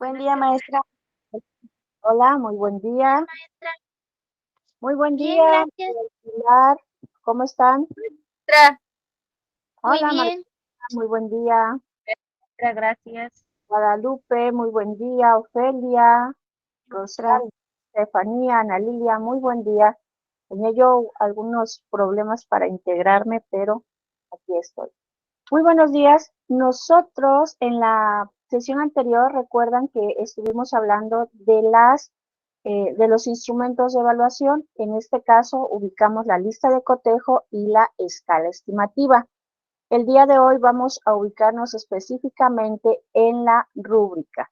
Buen día, maestra. Hola, muy buen día. Maestra. Muy buen Bien, día, gracias. Pilar. ¿Cómo están? Maestra. Muy Hola, María. bien, Muy buen día. maestra, gracias. Guadalupe, muy buen día. Ofelia, Maestra. Rosario, Estefanía, Ana Lilia, muy buen día. Tenía yo algunos problemas para integrarme, pero aquí estoy. Muy buenos días. Nosotros en la sesión anterior recuerdan que estuvimos hablando de los instrumentos de evaluación. En este caso ubicamos la lista de cotejo y la escala estimativa. El día de hoy vamos a ubicarnos específicamente en la rúbrica.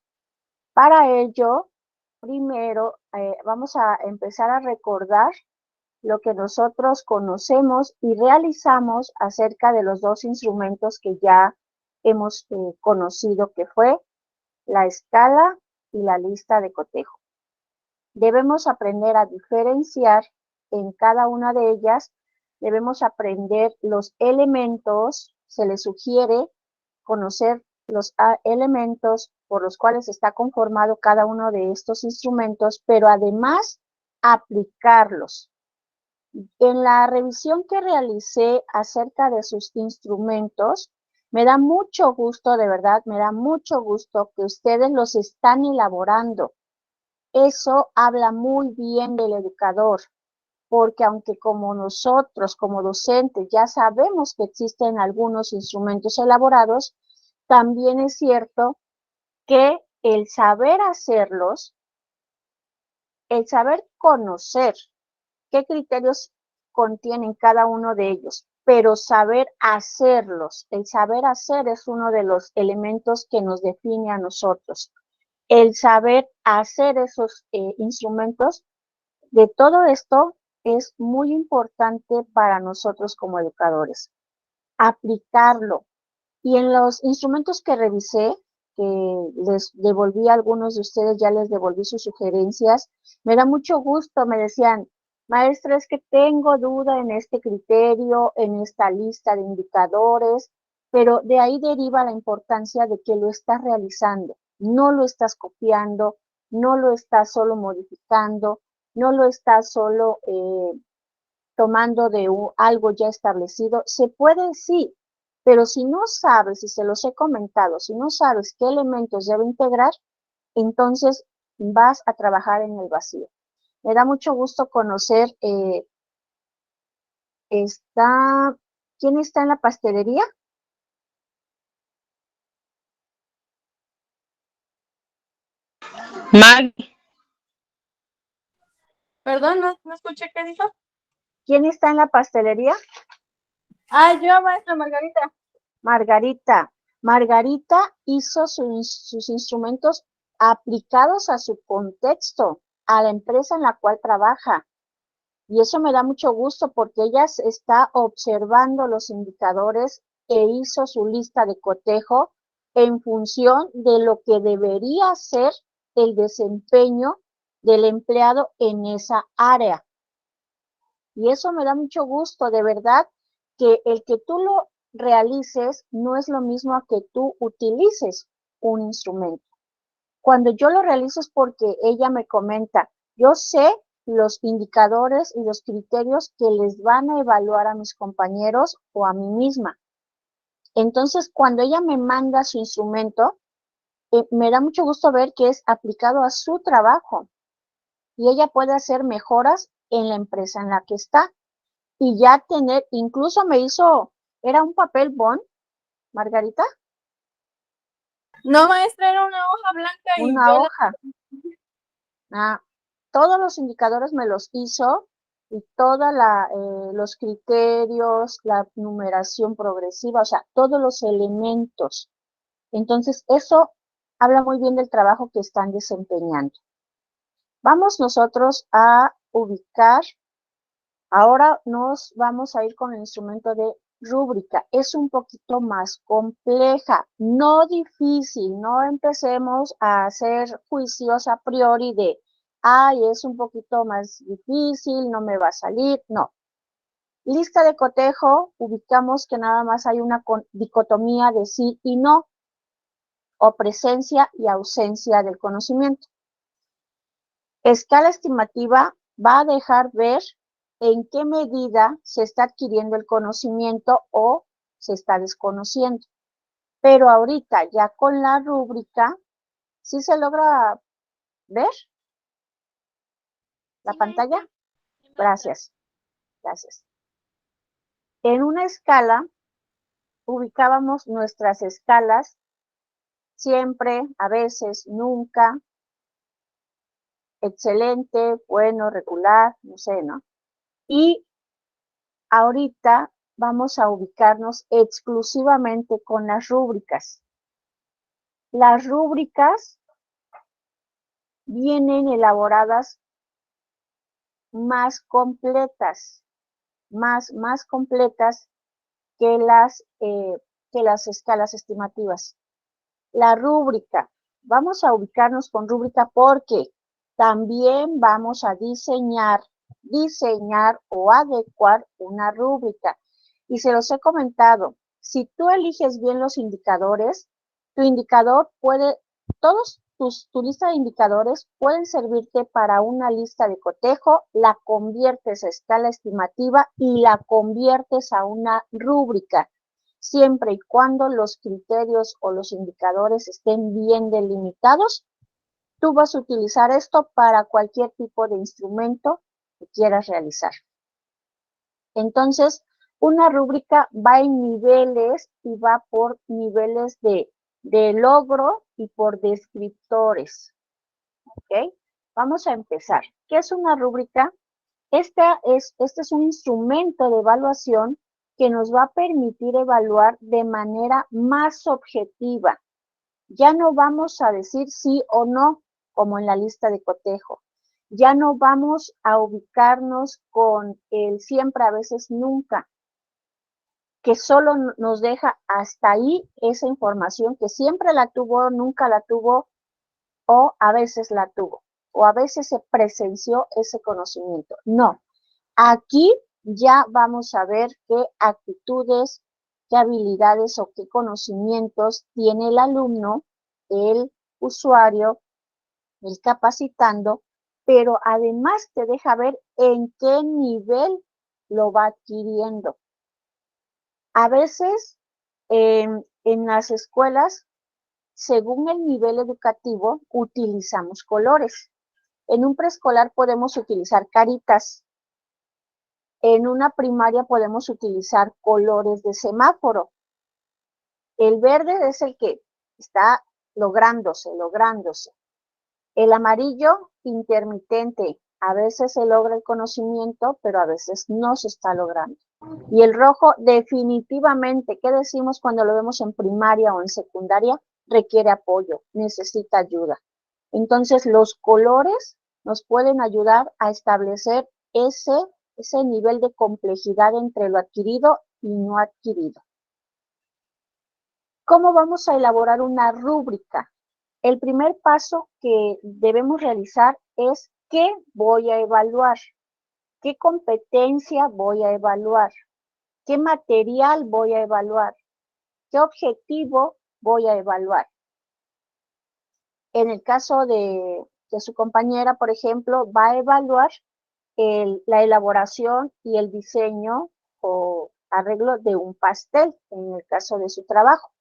Para ello, primero vamos a empezar a recordar lo que nosotros conocemos y realizamos acerca de los dos instrumentos que ya hemos conocido, que fue la escala y la lista de cotejo. Debemos aprender a diferenciar en cada una de ellas, debemos aprender los elementos, se les sugiere conocer los elementos por los cuales está conformado cada uno de estos instrumentos, pero además aplicarlos. En la revisión que realicé acerca de sus instrumentos, me da mucho gusto, de verdad, me da mucho gusto que ustedes los están elaborando. Eso habla muy bien del educador, porque aunque como nosotros, como docentes, ya sabemos que existen algunos instrumentos elaborados, también es cierto que el saber hacerlos, el saber conocer qué criterios contienen cada uno de ellos, pero saber hacerlos. El saber hacer es uno de los elementos que nos define a nosotros. El saber hacer esos instrumentos, de todo esto es muy importante para nosotros como educadores. Aplicarlo. Y en los instrumentos que revisé, que les devolví a algunos de ustedes, ya les devolví sus sugerencias, me da mucho gusto, me decían, maestra, es que tengo duda en este criterio, en esta lista de indicadores, pero de ahí deriva la importancia de que lo estás realizando, no lo estás copiando, no lo estás solo modificando, no lo estás solo tomando de algo ya establecido. Se puede, sí, pero si no sabes, y se los he comentado, si no sabes qué elementos debe integrar, entonces vas a trabajar en el vacío. Me da mucho gusto conocer, está, ¿quién está en la pastelería? Maggie. Perdón, no escuché qué dijo. ¿Quién está en la pastelería? Yo, maestra Margarita. Margarita. Margarita hizo sus instrumentos aplicados a su contexto, a la empresa en la cual trabaja. Y eso me da mucho gusto porque ella está observando los indicadores e hizo su lista de cotejo en función de lo que debería ser el desempeño del empleado en esa área. Y eso me da mucho gusto, de verdad, que el que tú lo realices no es lo mismo a que tú utilices un instrumento. Cuando yo lo realizo es porque ella me comenta, yo sé los indicadores y los criterios que les van a evaluar a mis compañeros o a mí misma. Entonces, cuando ella me manda su instrumento, me da mucho gusto ver que es aplicado a su trabajo y ella puede hacer mejoras en la empresa en la que está y ya tener, incluso me hizo, era un papel bond, Margarita. No, maestra, era una hoja blanca y Una yo la... hoja. Ah, todos los indicadores me los hizo y todos los criterios, la numeración progresiva, o sea, todos los elementos. Entonces, eso habla muy bien del trabajo que están desempeñando. Vamos nosotros a ubicar, ahora nos vamos a ir con el instrumento de rúbrica. Es un poquito más compleja, no difícil, no empecemos a hacer juicios a priori de, ay, es un poquito más difícil, no me va a salir, no. Lista de cotejo, ubicamos que nada más hay una dicotomía de sí y no. o presencia y ausencia del conocimiento. Escala estimativa va a dejar ver en qué medida se está adquiriendo el conocimiento o se está desconociendo. Pero ahorita ya con la rúbrica, ¿sí se logra ver la pantalla? Gracias, gracias. En una escala, ubicábamos nuestras escalas siempre, a veces, nunca, excelente, bueno, regular, no sé, ¿no? Y ahorita vamos a ubicarnos exclusivamente con las rúbricas. Las rúbricas vienen elaboradas más completas, más completas que las escalas estimativas. La rúbrica, vamos a ubicarnos con rúbrica porque también vamos a diseñar o adecuar una rúbrica. Y se los he comentado, si tú eliges bien los indicadores, tu indicador puede, tu lista de indicadores pueden servirte para una lista de cotejo, la conviertes a escala estimativa y la conviertes a una rúbrica, siempre y cuando los criterios o los indicadores estén bien delimitados. Tú vas a utilizar esto para cualquier tipo de instrumento que quieras realizar. Entonces, una rúbrica va en niveles y va por niveles de logro y por descriptores. ¿Ok? Vamos a empezar. ¿Qué es una rúbrica? Este es un instrumento de evaluación que nos va a permitir evaluar de manera más objetiva. Ya no vamos a decir sí o no, como en la lista de cotejo. Ya no vamos a ubicarnos con el siempre, a veces, nunca, que solo nos deja hasta ahí esa información que siempre la tuvo, nunca la tuvo, o a veces la tuvo, o a veces se presenció ese conocimiento. No, aquí ya vamos a ver qué actitudes, qué habilidades o qué conocimientos tiene el alumno, el usuario, el capacitando, pero además te deja ver en qué nivel lo va adquiriendo. A veces en las escuelas, según el nivel educativo, utilizamos colores. En un preescolar podemos utilizar caritas. En una primaria podemos utilizar colores de semáforo. El verde es el que está lográndose. El amarillo, intermitente. A veces se logra el conocimiento, pero a veces no se está logrando. Y el rojo, definitivamente, ¿qué decimos cuando lo vemos en primaria o en secundaria? Requiere apoyo, necesita ayuda. Entonces, los colores nos pueden ayudar a establecer ese nivel de complejidad entre lo adquirido y no adquirido. ¿Cómo vamos a elaborar una rúbrica? El primer paso que debemos realizar es ¿qué voy a evaluar? ¿Qué competencia voy a evaluar? ¿Qué material voy a evaluar? ¿Qué objetivo voy a evaluar? En el caso de su compañera, por ejemplo, va a evaluar la elaboración y el diseño o arreglo de un pastel, en el caso de su trabajo.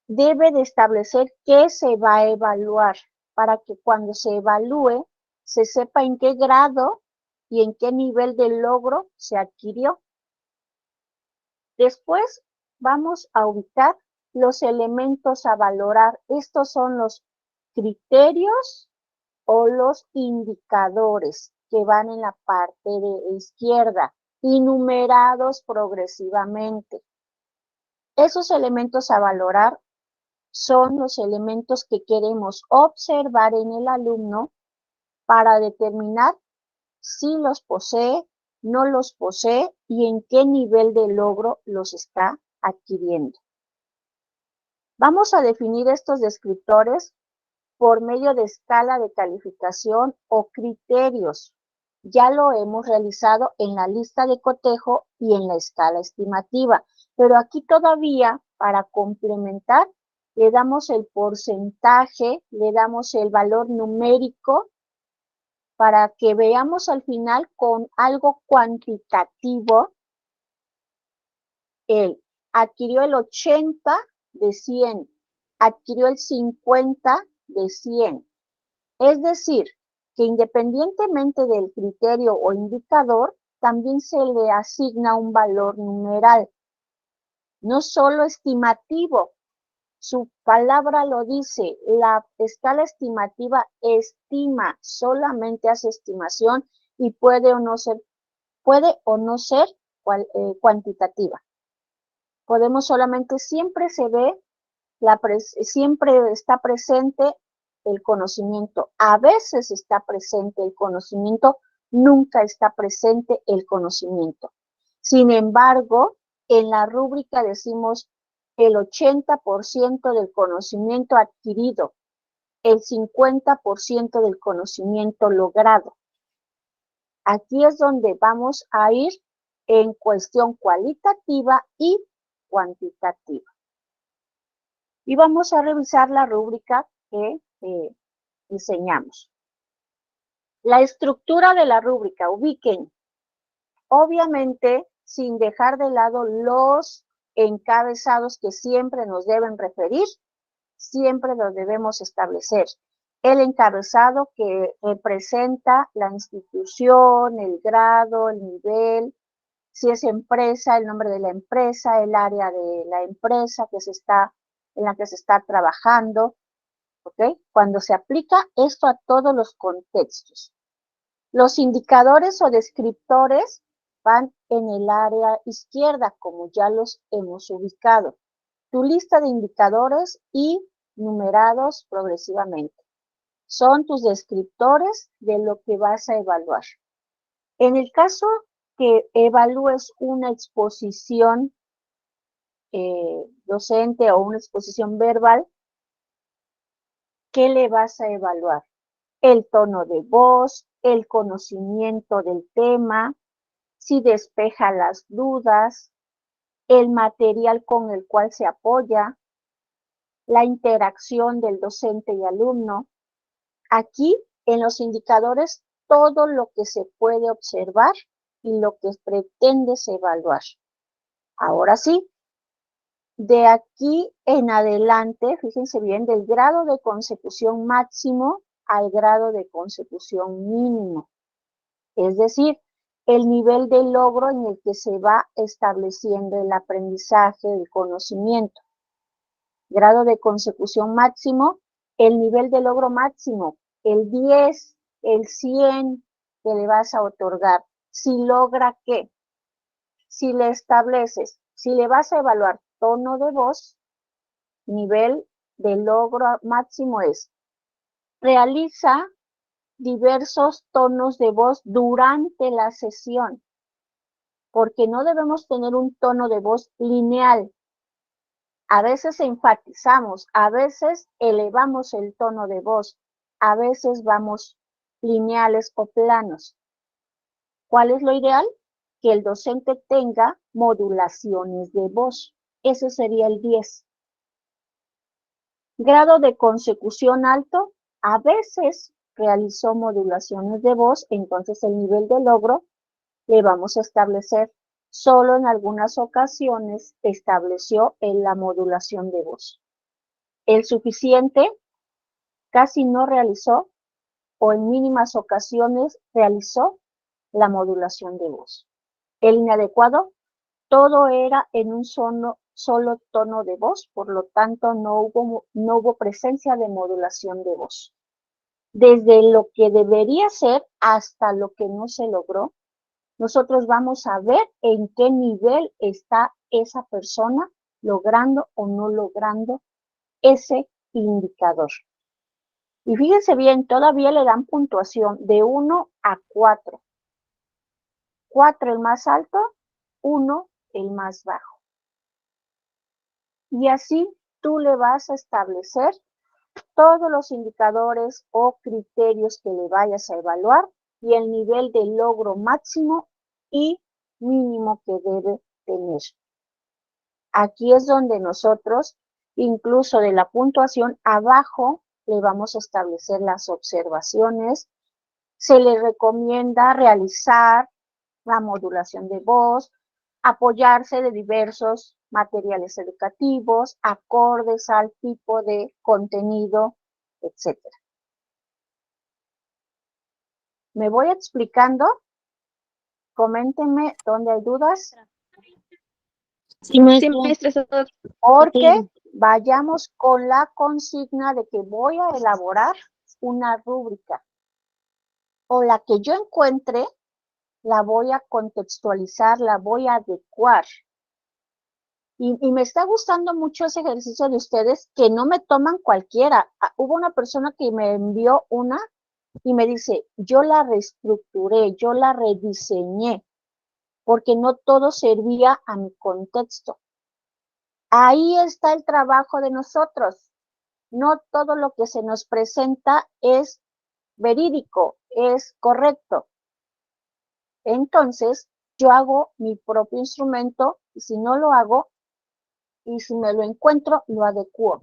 Debe de establecer qué se va a evaluar para que cuando se evalúe se sepa en qué grado y en qué nivel de logro se adquirió. Después vamos a ubicar los elementos a valorar. Estos son los criterios o los indicadores que van en la parte de izquierda y numerados progresivamente. Esos elementos a valorar son los elementos que queremos observar en el alumno para determinar si los posee, no los posee y en qué nivel de logro los está adquiriendo. Vamos a definir estos descriptores por medio de escala de calificación o criterios. Ya lo hemos realizado en la lista de cotejo y en la escala estimativa, pero aquí todavía, para complementar, le damos el porcentaje, le damos el valor numérico para que veamos al final con algo cuantitativo. Él adquirió el 80 de 100, adquirió el 50 de 100. Es decir, que independientemente del criterio o indicador, también se le asigna un valor numeral, no solo estimativo. Su palabra lo dice, la escala estimativa estima, solamente hace estimación y puede o no ser cuantitativa. Podemos solamente, siempre se ve, siempre está presente el conocimiento. A veces está presente el conocimiento, nunca está presente el conocimiento. Sin embargo, en la rúbrica decimos el 80% del conocimiento adquirido, el 50% del conocimiento logrado. Aquí es donde vamos a ir en cuestión cualitativa y cuantitativa. Y vamos a revisar la rúbrica que diseñamos. La estructura de la rúbrica, ubiquen, obviamente, sin dejar de lado los encabezados que siempre nos deben referir, siempre los debemos establecer. El encabezado que representa la institución, el grado, el nivel, si es empresa, el nombre de la empresa, el área de la empresa en la que se está trabajando, ¿ok? Cuando se aplica esto a todos los contextos. Los indicadores o descriptores van en el área izquierda, como ya los hemos ubicado. Tu lista de indicadores y numerados progresivamente. Son tus descriptores de lo que vas a evaluar. En el caso que evalúes una exposición docente o una exposición verbal, ¿qué le vas a evaluar? El tono de voz, el conocimiento del tema, si despeja las dudas, el material con el cual se apoya, la interacción del docente y alumno. Aquí, en los indicadores, todo lo que se puede observar y lo que pretendes evaluar. Ahora sí, de aquí en adelante, fíjense bien, del grado de consecución máximo al grado de consecución mínimo. Es decir, el nivel de logro en el que se va estableciendo el aprendizaje, el conocimiento. Grado de consecución máximo, el nivel de logro máximo, el 10, el 100 que le vas a otorgar. Si logra ¿qué? Si le estableces, si le vas a evaluar tono de voz, nivel de logro máximo es, realiza diversos tonos de voz durante la sesión, porque no debemos tener un tono de voz lineal. A veces enfatizamos, a veces elevamos el tono de voz, a veces vamos lineales o planos. ¿Cuál es lo ideal? Que el docente tenga modulaciones de voz. Ese sería el 10. Grado de consecución alto, a veces realizó modulaciones de voz, entonces el nivel de logro le vamos a establecer. Solo en algunas ocasiones estableció en la modulación de voz. El suficiente casi no realizó o en mínimas ocasiones realizó la modulación de voz. El inadecuado, todo era en un solo tono de voz, por lo tanto no hubo presencia de modulación de voz. Desde lo que debería ser hasta lo que no se logró, nosotros vamos a ver en qué nivel está esa persona logrando o no logrando ese indicador. Y fíjense bien, todavía le dan puntuación de 1 a 4. 4 el más alto, 1 el más bajo. Y así tú le vas a establecer todos los indicadores o criterios que le vayas a evaluar y el nivel de logro máximo y mínimo que debe tener. Aquí es donde nosotros incluso de la puntuación, abajo le vamos a establecer las observaciones. Se le recomienda realizar la modulación de voz, apoyarse de diversos materiales educativos, acordes al tipo de contenido, etc. ¿Me voy explicando? Coméntenme dónde hay dudas. Sí, maestra, todo Porque vayamos con la consigna de que voy a elaborar una rúbrica. O la que yo encuentre, la voy a contextualizar, la voy a adecuar. Y me está gustando mucho ese ejercicio de ustedes que no me toman cualquiera. Hubo una persona que me envió una y me dice, yo la reestructuré, yo la rediseñé, porque no todo servía a mi contexto. Ahí está el trabajo de nosotros. No todo lo que se nos presenta es verídico, es correcto. Entonces, yo hago mi propio instrumento y si no lo hago, y si me lo encuentro, lo adecuo.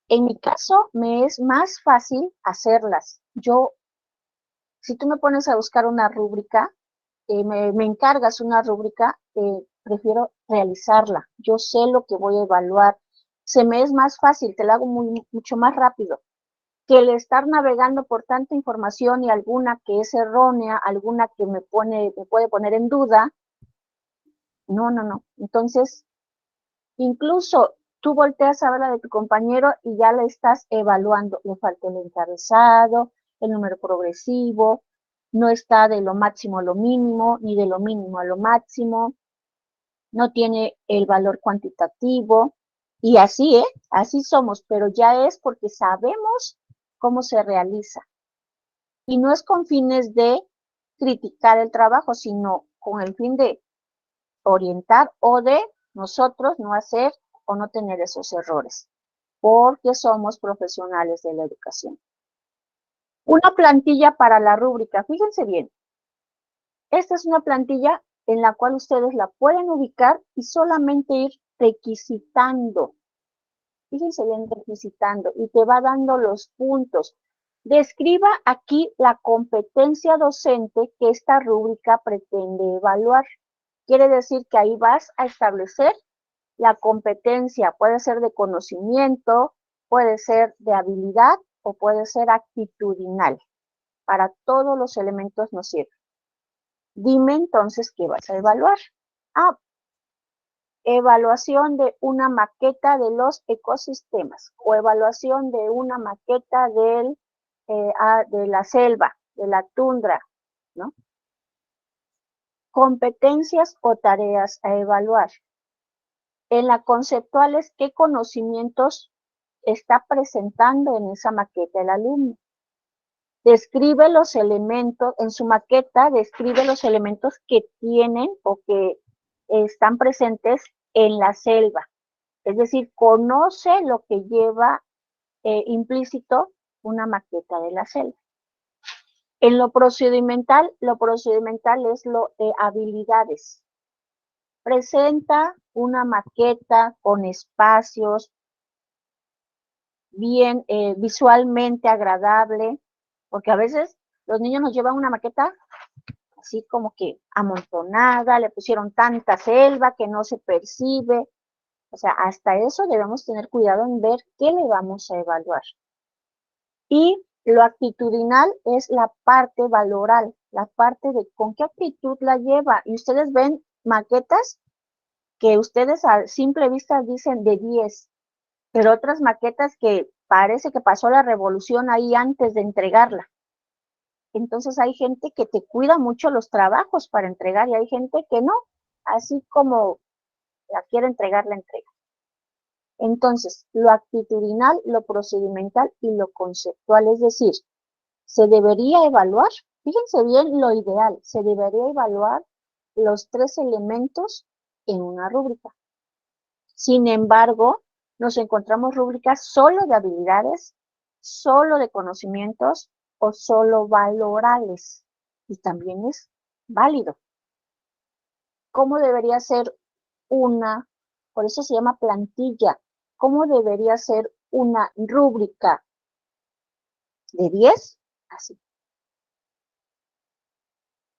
En mi caso, me es más fácil hacerlas. Si tú me pones a buscar una rúbrica, me encargas una rúbrica, prefiero realizarla. Yo sé lo que voy a evaluar. Se me es más fácil, te la hago mucho más rápido que el estar navegando por tanta información y alguna que es errónea, alguna que me puede poner en duda. No. Entonces, incluso tú volteas a ver la de tu compañero y ya la estás evaluando. Le falta el encabezado, el número progresivo, no está de lo máximo a lo mínimo, ni de lo mínimo a lo máximo, no tiene el valor cuantitativo. Y así, así somos, pero ya es porque sabemos cómo se realiza. Y no es con fines de criticar el trabajo, sino con el fin de orientar o de nosotros no hacer o no tener esos errores, porque somos profesionales de la educación. Una plantilla para la rúbrica, fíjense bien, esta es una plantilla en la cual ustedes la pueden ubicar y solamente ir requisitando. Fíjense bien, requisitando, y te va dando los puntos. Describa aquí la competencia docente que esta rúbrica pretende evaluar. Quiere decir que ahí vas a establecer la competencia, puede ser de conocimiento, puede ser de habilidad o puede ser actitudinal. Para todos los elementos nos sirve. Dime entonces qué vas a evaluar. Evaluación de una maqueta de los ecosistemas o evaluación de una maqueta de la selva, de la tundra, ¿no? Competencias o tareas a evaluar. En la conceptuales, ¿qué conocimientos está presentando en esa maqueta el alumno? Describe los elementos, en su maqueta, describe los elementos que tienen o que están presentes en la selva. Es decir, conoce lo que lleva implícito una maqueta de la selva. En lo procedimental es lo de habilidades. Presenta una maqueta con espacios bien visualmente agradable, porque a veces los niños nos llevan una maqueta así como que amontonada, le pusieron tanta selva que no se percibe. O sea, hasta eso debemos tener cuidado en ver qué le vamos a evaluar. Y lo actitudinal es la parte valoral, la parte de con qué actitud la lleva. Y ustedes ven maquetas que ustedes a simple vista dicen de 10, pero otras maquetas que parece que pasó la revolución ahí antes de entregarla. Entonces hay gente que te cuida mucho los trabajos para entregar y hay gente que no, así como la quiere entregar, la entrega. Entonces, lo actitudinal, lo procedimental y lo conceptual, es decir, se debería evaluar, fíjense bien lo ideal, se debería evaluar los 3 elementos en una rúbrica. Sin embargo, nos encontramos rúbricas solo de habilidades, solo de conocimientos o solo valorales. Y también es válido. ¿Cómo debería ser una? Por eso se llama plantilla. cómo debería ser una rúbrica de 10, así.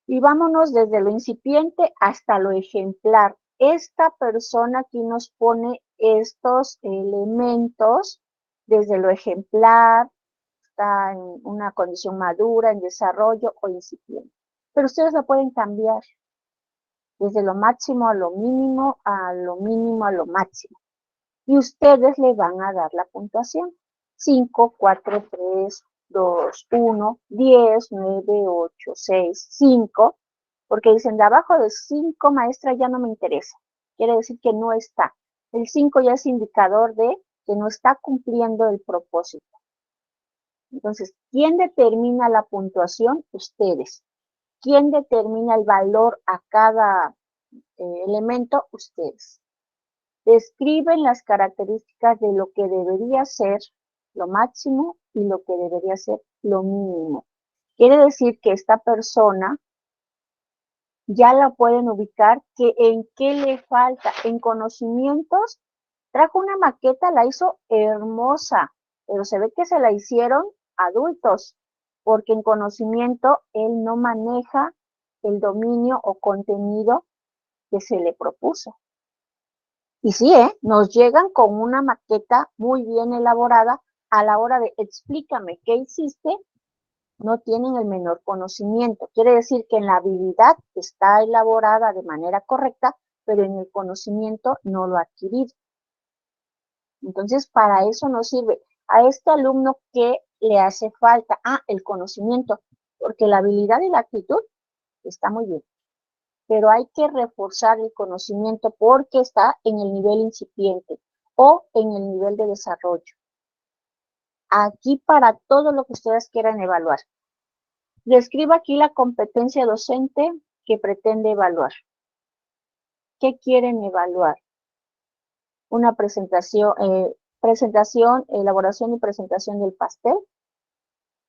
Y vámonos desde lo incipiente hasta lo ejemplar. Esta persona aquí nos pone estos elementos desde lo ejemplar, está en una condición madura, en desarrollo o incipiente. Pero ustedes lo pueden cambiar desde lo máximo a lo mínimo, a lo mínimo a lo máximo. Y ustedes le van a dar la puntuación. 5, 4, 3, 2, 1, 10, 9, 8, 6, 5. Porque dicen, de abajo de 5, maestra, ya no me interesa. Quiere decir que no está. El 5 ya es indicador de que no está cumpliendo el propósito. Entonces, ¿quién determina la puntuación? Ustedes. ¿Quién determina el valor a cada elemento? Ustedes. Describen las características de lo que debería ser lo máximo y lo que debería ser lo mínimo. Quiere decir que esta persona ya la pueden ubicar que en qué le falta. En conocimientos, trajo una maqueta, la hizo hermosa, pero se ve que se la hicieron adultos, porque en conocimiento él no maneja el dominio o contenido que se le propuso. Y sí, nos llegan con una maqueta muy bien elaborada. A la hora de explícame qué hiciste, no tienen el menor conocimiento. Quiere decir que en la habilidad está elaborada de manera correcta, pero en el conocimiento no lo ha adquirido. Entonces, para eso nos sirve. A este alumno, ¿qué le hace falta? El conocimiento, porque la habilidad y la actitud está muy bien, pero hay que reforzar el conocimiento porque está en el nivel incipiente o en el nivel de desarrollo. Aquí para todo lo que ustedes quieran evaluar. Describa aquí la competencia docente que pretende evaluar. ¿Qué quieren evaluar? Una presentación, elaboración y presentación del pastel.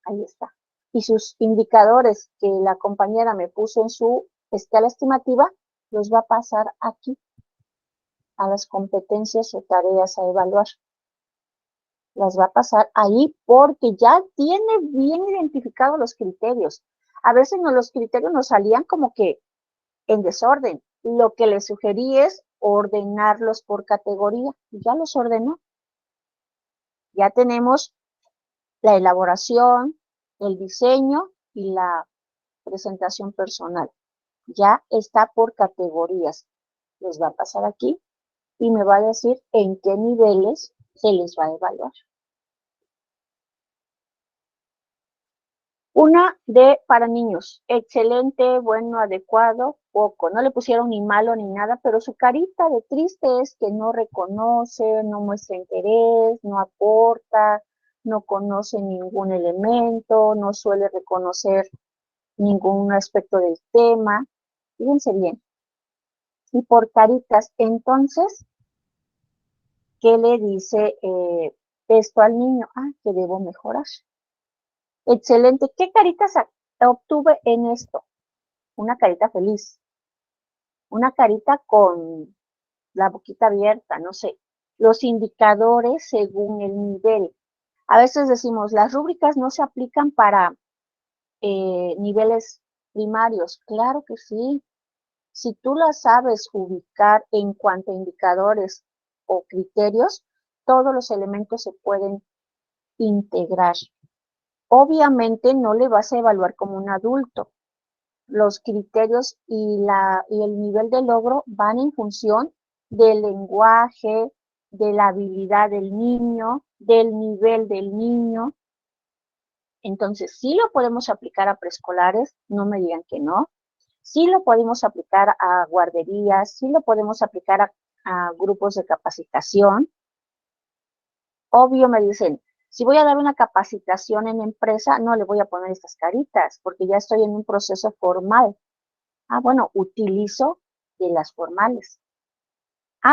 Ahí está. Y sus indicadores que la compañera me puso en su escala estimativa, los va a pasar aquí a las competencias o tareas a evaluar. Las va a pasar ahí porque ya tiene bien identificados los criterios. A veces los criterios nos salían como que en desorden. Lo que le sugerí es ordenarlos por categoría. Ya los ordenó. Ya tenemos la elaboración, el diseño y la presentación personal. Ya está por categorías. Les va a pasar aquí y me va a decir en qué niveles se les va a evaluar. Una de para niños, excelente, bueno, adecuado, poco. No le pusieron ni malo ni nada, pero su carita de triste es que no reconoce, no muestra interés, no aporta, no conoce ningún elemento, no suele reconocer ningún aspecto del tema. Fíjense bien. Y por caritas, entonces, ¿qué le dice esto al niño? Que debo mejorar. Excelente. ¿Qué caritas obtuve en esto? Una carita feliz. Una carita con la boquita abierta, no sé. Los indicadores según el nivel. A veces decimos, las rúbricas no se aplican para niveles primarios. Claro que sí. Si tú las sabes ubicar en cuanto a indicadores o criterios, todos los elementos se pueden integrar. Obviamente no le vas a evaluar como un adulto. Los criterios y el nivel de logro van en función del lenguaje, de la habilidad del niño, del nivel del niño. Entonces, sí lo podemos aplicar a preescolares, no me digan que no. Sí lo podemos aplicar a guarderías, sí lo podemos aplicar a grupos de capacitación. Obvio me dicen, si voy a dar una capacitación en empresa, no le voy a poner estas caritas, porque ya estoy en un proceso formal. Bueno, utilizo de las formales.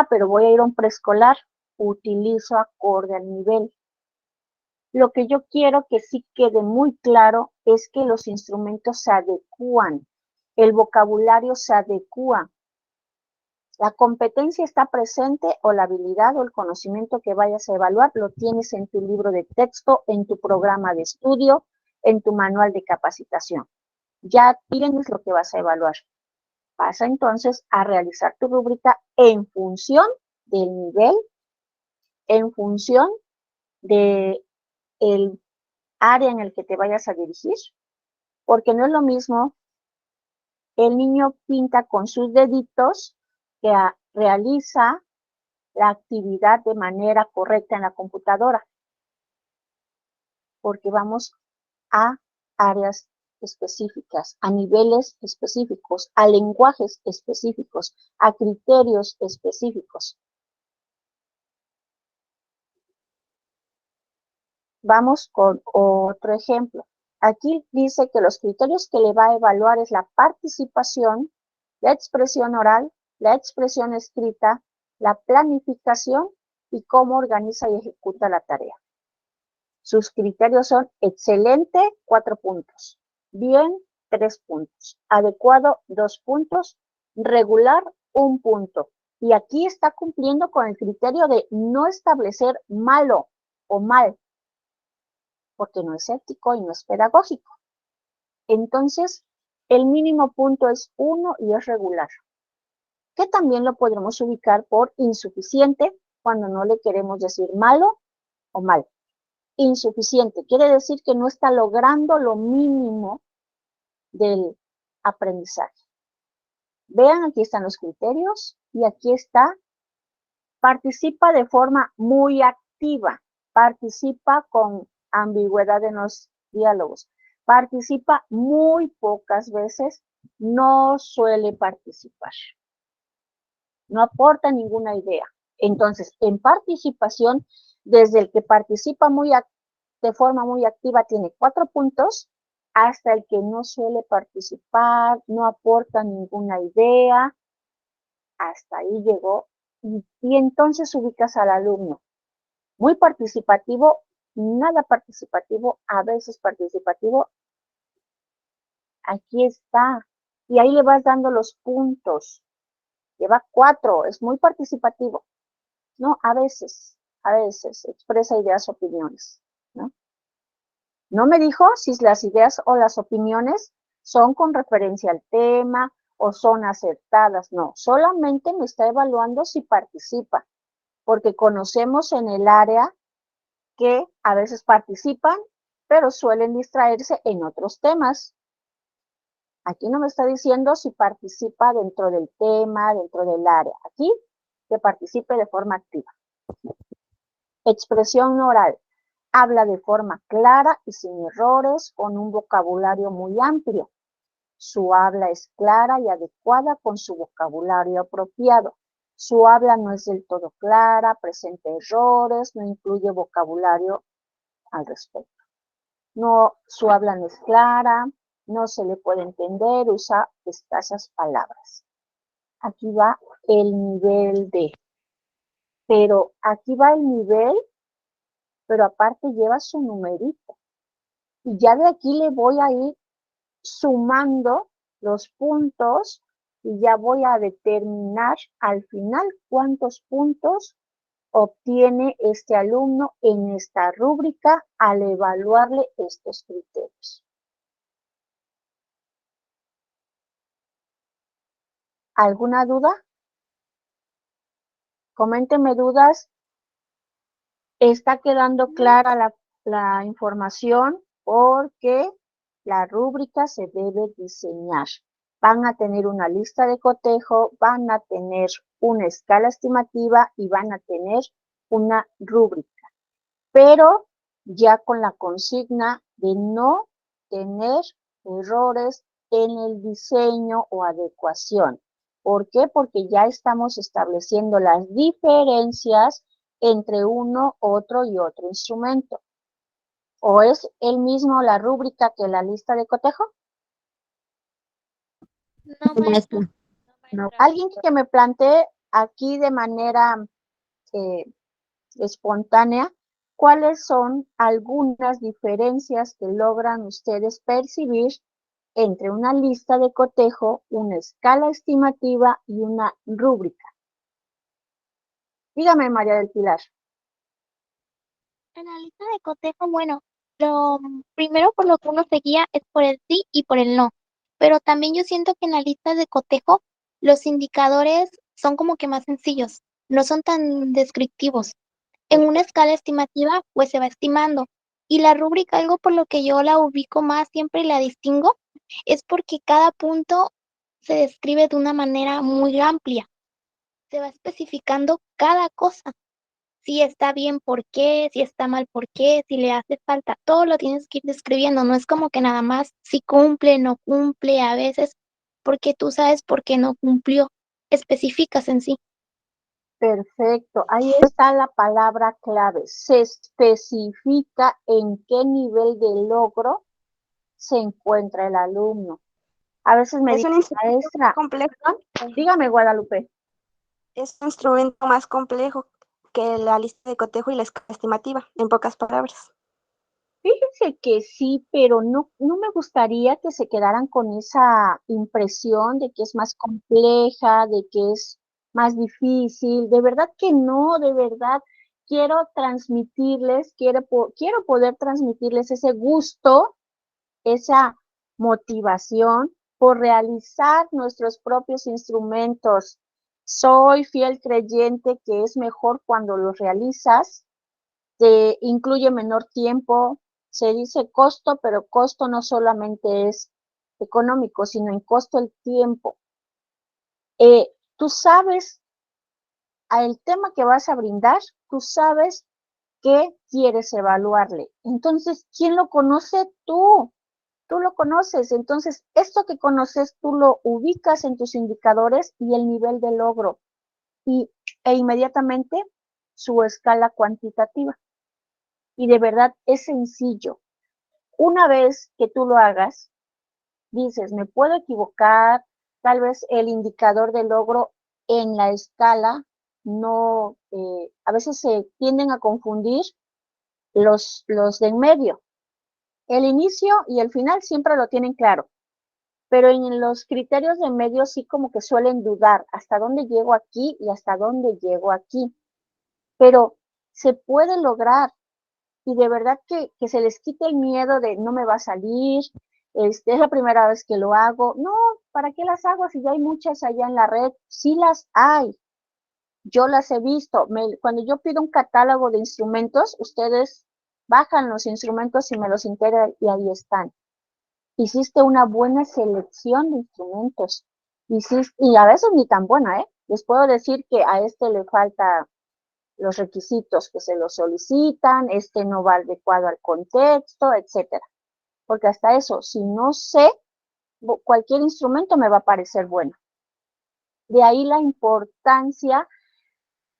Pero voy a ir a un preescolar, utilizo acorde al nivel. Lo que yo quiero que sí quede muy claro es que los instrumentos se adecúan, el vocabulario se adecúa. La competencia está presente o la habilidad o el conocimiento que vayas a evaluar lo tienes en tu libro de texto, en tu programa de estudio, en tu manual de capacitación. Ya tienes lo que vas a evaluar. Vas entonces a realizar tu rúbrica en función del nivel, en función del área en el que te vayas a dirigir, porque no es lo mismo el niño pinta con sus deditos que realiza la actividad de manera correcta en la computadora, porque vamos a áreas específicas, a niveles específicos, a lenguajes específicos, a criterios específicos. Vamos con otro ejemplo. Aquí dice que los criterios que le va a evaluar es la participación, la expresión oral, la expresión escrita, la planificación y cómo organiza y ejecuta la tarea. Sus criterios son excelente, 4 puntos, bien, 3 puntos, adecuado, 2 puntos, regular, 1 punto. Y aquí está cumpliendo con el criterio de no establecer malo o mal, porque no es ético y no es pedagógico. Entonces, el mínimo punto es 1 y es regular, que también lo podremos ubicar por insuficiente cuando no le queremos decir malo o mal. Insuficiente quiere decir que no está logrando lo mínimo del aprendizaje. Vean, aquí están los criterios y aquí está, participa de forma muy activa, participa con ambigüedad en los diálogos, participa muy pocas veces, no suele participar, no aporta ninguna idea. Entonces, en participación, desde el que participa de forma muy activa tiene 4 puntos, hasta el que no suele participar, no aporta ninguna idea, hasta ahí llegó. Y entonces ubicas al alumno muy participativo, nada participativo, a veces participativo. Aquí está. Y ahí le vas dando los puntos. Lleva 4, es muy participativo. No, a veces expresa ideas, opiniones, ¿no? No me dijo si las ideas o las opiniones son con referencia al tema o son acertadas. No, solamente me está evaluando si participa, porque conocemos en el área que a veces participan, pero suelen distraerse en otros temas. Aquí no me está diciendo si participa dentro del tema, dentro del área. Aquí, que participe de forma activa. Expresión oral. Habla de forma clara y sin errores, con un vocabulario muy amplio. Su habla es clara y adecuada con su vocabulario apropiado. Su habla no es del todo clara, presenta errores, no incluye vocabulario al respecto. No, su habla no es clara, no se le puede entender, usa escasas palabras. Aquí va el nivel de. Pero aquí va el nivel, pero aparte lleva su numerito. Y ya de aquí le voy a ir sumando los puntos y ya voy a determinar al final cuántos puntos obtiene este alumno en esta rúbrica al evaluarle estos criterios. ¿Alguna duda? Coménteme dudas. ¿Está quedando clara la información? Porque la rúbrica se debe diseñar. Van a tener una lista de cotejo, van a tener una escala estimativa y van a tener una rúbrica, pero ya con la consigna de no tener errores en el diseño o adecuación. ¿Por qué? Porque ya estamos estableciendo las diferencias entre uno, otro y otro instrumento. ¿O es el mismo la rúbrica que la lista de cotejo? No, maestra. No. Alguien que me plantee aquí de manera espontánea, ¿cuáles son algunas diferencias que logran ustedes percibir entre una lista de cotejo, una escala estimativa y una rúbrica? Dígame, María del Pilar. En la lista de cotejo, bueno, lo primero por lo que uno se guía es por el sí y por el no. Pero también yo siento que en la lista de cotejo los indicadores son como que más sencillos, no son tan descriptivos. En una escala estimativa, pues se va estimando. Y la rúbrica, algo por lo que yo la ubico más siempre y la distingo, es porque cada punto se describe de una manera muy amplia. Se va especificando cada cosa. Si está bien, por qué, si está mal, por qué, si le hace falta, todo lo tienes que ir describiendo, no es como que nada más si cumple, no cumple, a veces, porque tú sabes por qué no cumplió, especificas en sí. Perfecto, ahí está la palabra clave. Se especifica en qué nivel de logro se encuentra el alumno. A veces me Es dice, un instrumento maestra, complejo, dígame, Guadalupe. es un instrumento más complejo que la lista de cotejo y la escala estimativa, en pocas palabras. Fíjense que sí, pero no me gustaría que se quedaran con esa impresión de que es más compleja, de que es más difícil. De verdad que no, de verdad. Quiero transmitirles, quiero poder transmitirles ese gusto, esa motivación por realizar nuestros propios instrumentos. Soy fiel creyente que es mejor cuando los realizas, te incluye menor tiempo, se dice costo, pero costo no solamente es económico, sino en costo el tiempo. Tú sabes al tema que vas a brindar, tú sabes qué quieres evaluarle. Entonces, ¿quién lo conoce? Tú lo conoces. Entonces, esto que conoces, tú lo ubicas en tus indicadores y el nivel de logro e inmediatamente su escala cuantitativa. Y de verdad es sencillo. Una vez que tú lo hagas, dices, me puedo equivocar, tal vez el indicador de logro en la escala no, a veces se tienden a confundir los de en medio. El inicio y el final siempre lo tienen claro, pero en los criterios de en medio sí como que suelen dudar hasta dónde llego aquí y hasta dónde llego aquí. Pero se puede lograr, y de verdad que se les quite el miedo de no me va a salir, es la primera vez que lo hago. No, ¿para qué las hago si ya hay muchas allá en la red? Sí las hay, yo las he visto. Cuando yo pido un catálogo de instrumentos, ustedes bajan los instrumentos y me los integran y ahí están. Hiciste una buena selección de instrumentos. Y a veces ni tan buena, ¿eh? Les puedo decir que a este le falta los requisitos que se lo solicitan, este no va adecuado al contexto, etcétera. Porque hasta eso, si no sé, cualquier instrumento me va a parecer bueno. De ahí la importancia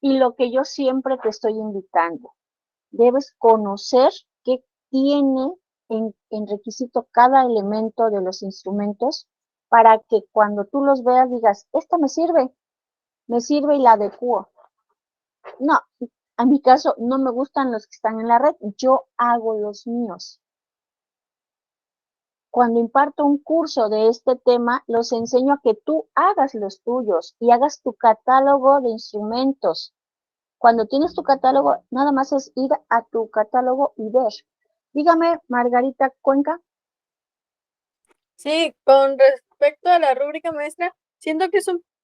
y lo que yo siempre te estoy invitando. Debes conocer qué tiene en requisito cada elemento de los instrumentos para que cuando tú los veas digas, esta me sirve y la adecuo. No, a mi caso no me gustan los que están en la red, yo hago los míos. Cuando imparto un curso de este tema, los enseño a que tú hagas los tuyos y hagas tu catálogo de instrumentos. Cuando tienes tu catálogo, nada más es ir a tu catálogo y ver. Dígame, Margarita Cuenca. Sí, con respecto a la rúbrica maestra,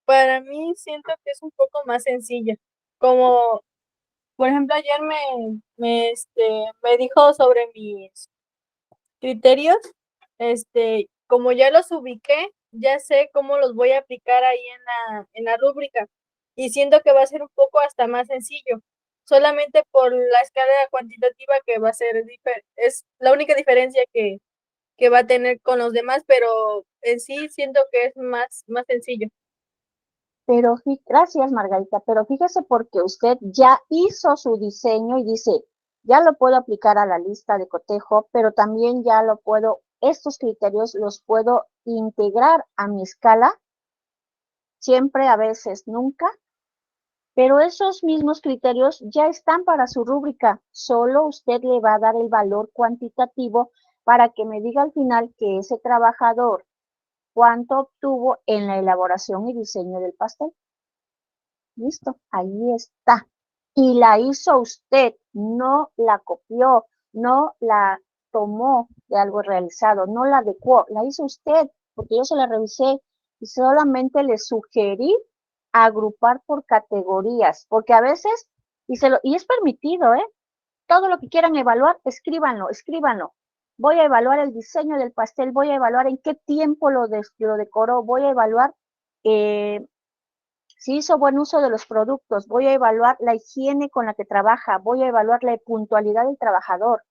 para mí siento que es un poco más sencilla. Como, por ejemplo, ayer me dijo sobre mis criterios, como ya los ubiqué, ya sé cómo los voy a aplicar ahí en la rúbrica y siento que va a ser un poco hasta más sencillo, solamente por la escala cuantitativa que va a ser, es la única diferencia que va a tener con los demás, pero en sí siento que es más sencillo. Pero gracias, Margarita, pero fíjese porque usted ya hizo su diseño y dice, ya lo puedo aplicar a la lista de cotejo, pero también ya lo puedo, estos criterios los puedo integrar a mi escala, siempre, a veces, nunca, pero esos mismos criterios ya están para su rúbrica, solo usted le va a dar el valor cuantitativo para que me diga al final que ese trabajador cuánto obtuvo en la elaboración y diseño del pastel. Listo, ahí está. y la hizo usted, no la copió, no la tomó de algo realizado, no la adecuó, la hizo usted, porque yo se la revisé y solamente le sugerí agrupar por categorías, porque a veces, y es permitido, todo lo que quieran evaluar, escríbanlo, escríbanlo. Voy a evaluar el diseño del pastel, voy a evaluar en qué tiempo lo decoró, voy a evaluar si hizo buen uso de los productos, voy a evaluar la higiene con la que trabaja, voy a evaluar la puntualidad del trabajador.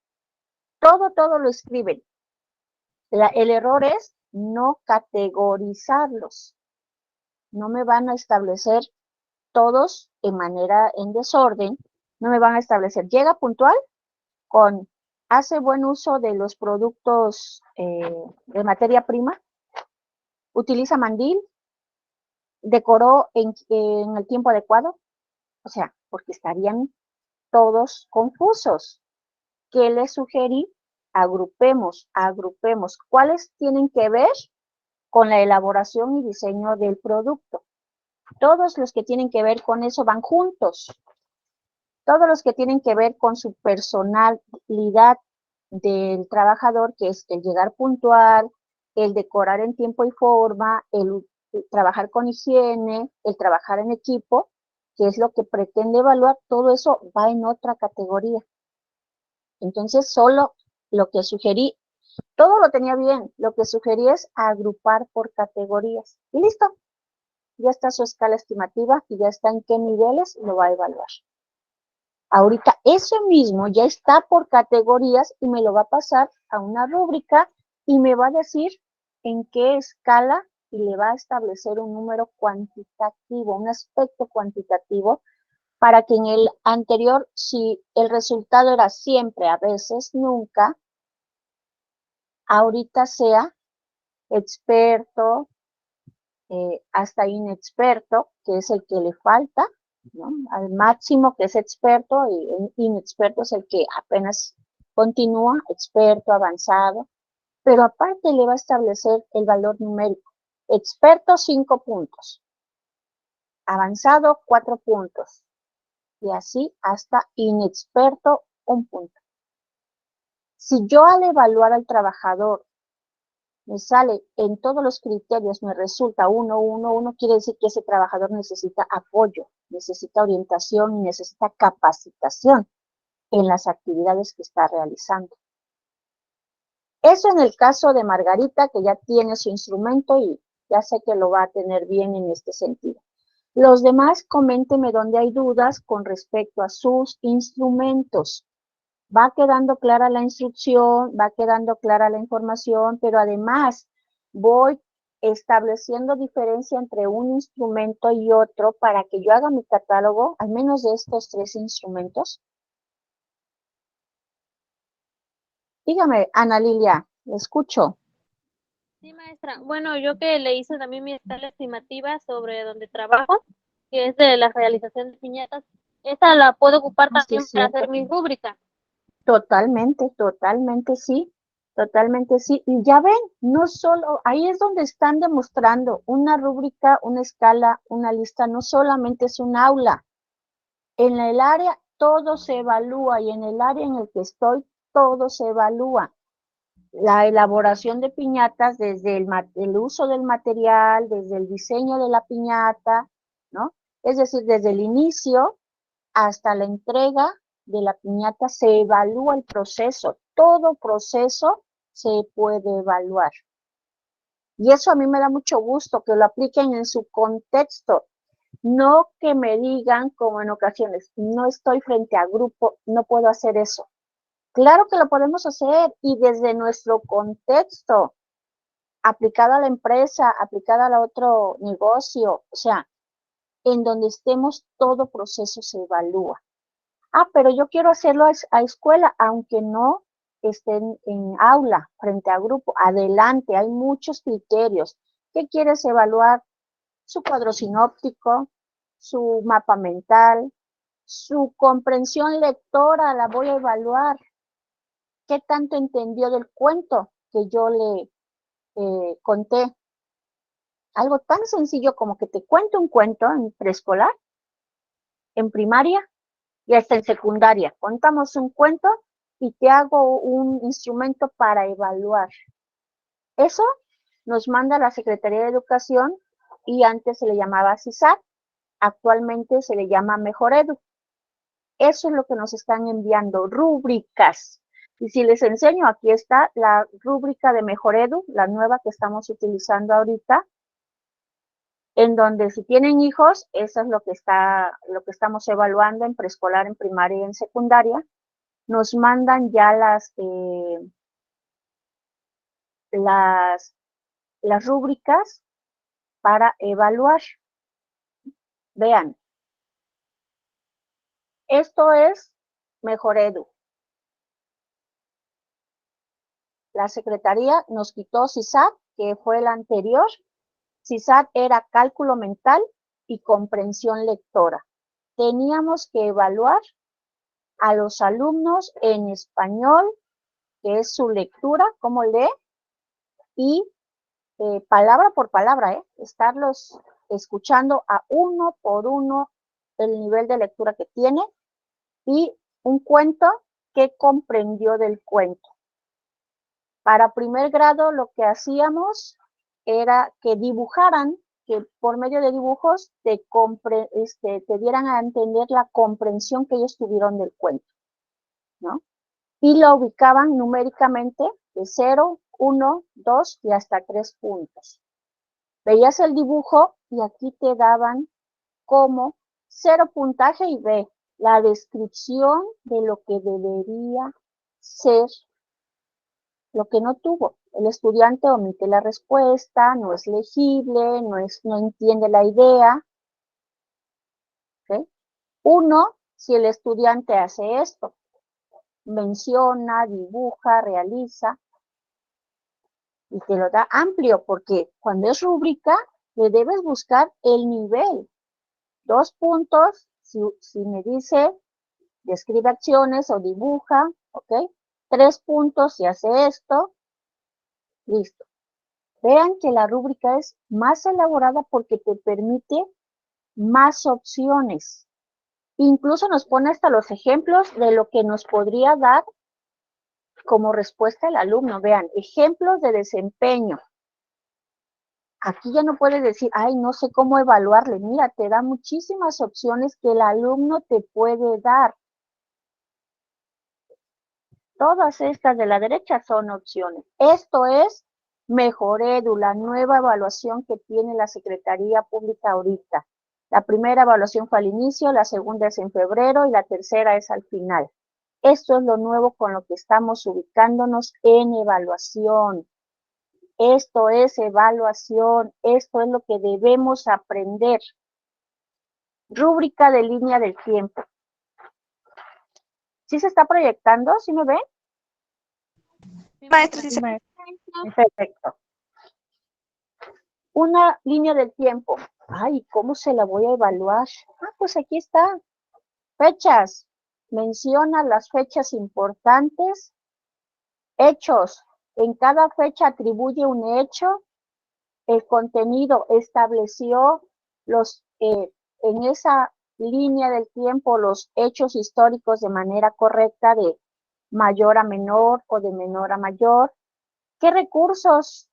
Todo lo escriben. El error es no categorizarlos. No me van a establecer todos en desorden, no me van a establecer. Llega puntual hace buen uso de los productos de materia prima, utiliza mandil, decoró en el tiempo adecuado, o sea, porque estarían todos confusos. ¿Qué les sugerí? Agrupemos. ¿Cuáles tienen que ver con la elaboración y diseño del producto? Todos los que tienen que ver con eso van juntos. Todos los que tienen que ver con su personalidad del trabajador, que es el llegar puntual, el decorar en tiempo y forma, el trabajar con higiene, el trabajar en equipo, que es lo que pretende evaluar, todo eso va en otra categoría. Entonces, solo lo que sugerí, todo lo tenía bien, lo que sugerí es agrupar por categorías. Y listo, ya está su escala estimativa y ya está en qué niveles lo va a evaluar. Ahorita eso mismo ya está por categorías y me lo va a pasar a una rúbrica y me va a decir en qué escala y le va a establecer un número cuantitativo, un aspecto cuantitativo, para que en el anterior, si el resultado era siempre, a veces, nunca, ahorita sea experto, hasta inexperto, que es el que le falta, ¿no? Al máximo, que es experto, y inexperto es el que apenas continúa, experto, avanzado, pero aparte le va a establecer el valor numérico. Experto, 5 puntos. Avanzado, 4 puntos. Y así hasta inexperto, 1 punto. Si yo al evaluar al trabajador me sale en todos los criterios, me resulta 1, 1, 1, quiere decir que ese trabajador necesita apoyo, necesita orientación y necesita capacitación en las actividades que está realizando. Eso en el caso de Margarita, que ya tiene su instrumento y ya sé que lo va a tener bien en este sentido. Los demás, coméntenme donde hay dudas con respecto a sus instrumentos. Va quedando clara la instrucción, va quedando clara la información, pero además voy estableciendo diferencia entre un instrumento y otro para que yo haga mi catálogo, al menos de estos 3 instrumentos. Dígame, Ana Lilia, le escucho. Sí, maestra. Bueno, yo que le hice también mi escala estimativa sobre donde trabajo, que es de la realización de piñatas, esa la puedo ocupar Sí, también es para cierto. hacer mi rúbrica. Totalmente sí, totalmente sí. Y ya ven, no solo, ahí es donde están demostrando una rúbrica, una escala, una lista, no solamente es un aula. En el área todo se evalúa y en el área en el que estoy todo se evalúa. La elaboración de piñatas desde el uso del material, desde el diseño de la piñata, ¿no? Es decir, desde el inicio hasta la entrega de la piñata se evalúa el proceso. Todo proceso se puede evaluar. Y eso a mí me da mucho gusto, que lo apliquen en su contexto. No que me digan, como en ocasiones, no estoy frente a grupo, no puedo hacer eso. Claro que lo podemos hacer y desde nuestro contexto, aplicado a la empresa, aplicado a otro negocio, o sea, en donde estemos, todo proceso se evalúa. Pero yo quiero hacerlo a escuela, aunque no estén en aula, frente a grupo. Adelante, hay muchos criterios. ¿Qué quieres evaluar? Su cuadro sinóptico, su mapa mental, su comprensión lectora, la voy a evaluar. ¿Qué tanto entendió del cuento que yo le conté? Algo tan sencillo como que te cuento un cuento en preescolar, en primaria, y hasta en secundaria. Contamos un cuento y te hago un instrumento para evaluar. Eso nos manda la Secretaría de Educación y antes se le llamaba CISAT, actualmente se le llama Mejoredu. Eso es lo que nos están enviando, rúbricas. Y si les enseño, aquí está la rúbrica de Mejoredu, la nueva que estamos utilizando ahorita, en donde si tienen hijos, eso es lo que estamos evaluando en preescolar, en primaria y en secundaria. Nos mandan ya las rúbricas para evaluar. Vean, esto es Mejoredu. La Secretaría nos quitó CISAT, que fue el anterior. CISAT era cálculo mental y comprensión lectora. Teníamos que evaluar a los alumnos en español, que es su lectura, cómo lee, y palabra por palabra, estarlos escuchando a uno por uno el nivel de lectura que tiene y un cuento que comprendió del cuento. Para primer grado lo que hacíamos era que dibujaran, que por medio de dibujos te dieran a entender la comprensión que ellos tuvieron del cuento, ¿no? Y lo ubicaban numéricamente de 0, 1, 2 y hasta 3 puntos. Veías el dibujo y aquí te daban como 0 puntaje y B, la descripción de lo que debería ser lo que no tuvo. El estudiante omite la respuesta, no es legible, no entiende la idea. ¿Okay? 1, si el estudiante hace esto, menciona, dibuja, realiza, y te lo da amplio, porque cuando es rúbrica, le debes buscar el nivel. 2 puntos, si me dice, describe acciones o dibuja, ¿ok? 3 puntos si hace esto, listo. Vean que la rúbrica es más elaborada porque te permite más opciones. Incluso nos pone hasta los ejemplos de lo que nos podría dar como respuesta el alumno. Vean, ejemplos de desempeño. Aquí ya no puedes decir, ay, no sé cómo evaluarle. Mira, te da muchísimas opciones que el alumno te puede dar. Todas estas de la derecha son opciones. Esto es Mejoredu, la nueva evaluación que tiene la Secretaría Pública ahorita. La primera evaluación fue al inicio, la segunda es en febrero y la tercera es al final. Esto es lo nuevo con lo que estamos ubicándonos en evaluación. Esto es evaluación, esto es lo que debemos aprender. Rúbrica de línea del tiempo. ¿Sí se está proyectando? ¿Sí me ven? Maestra, sí se... Perfecto. Una línea del tiempo. Ay, ¿cómo se la voy a evaluar? Ah, pues aquí está. Fechas. Menciona las fechas importantes. Hechos. En cada fecha atribuye un hecho. El contenido estableció en esa línea del tiempo los hechos históricos de manera correcta, de mayor a menor o de menor a mayor. ¿Qué recursos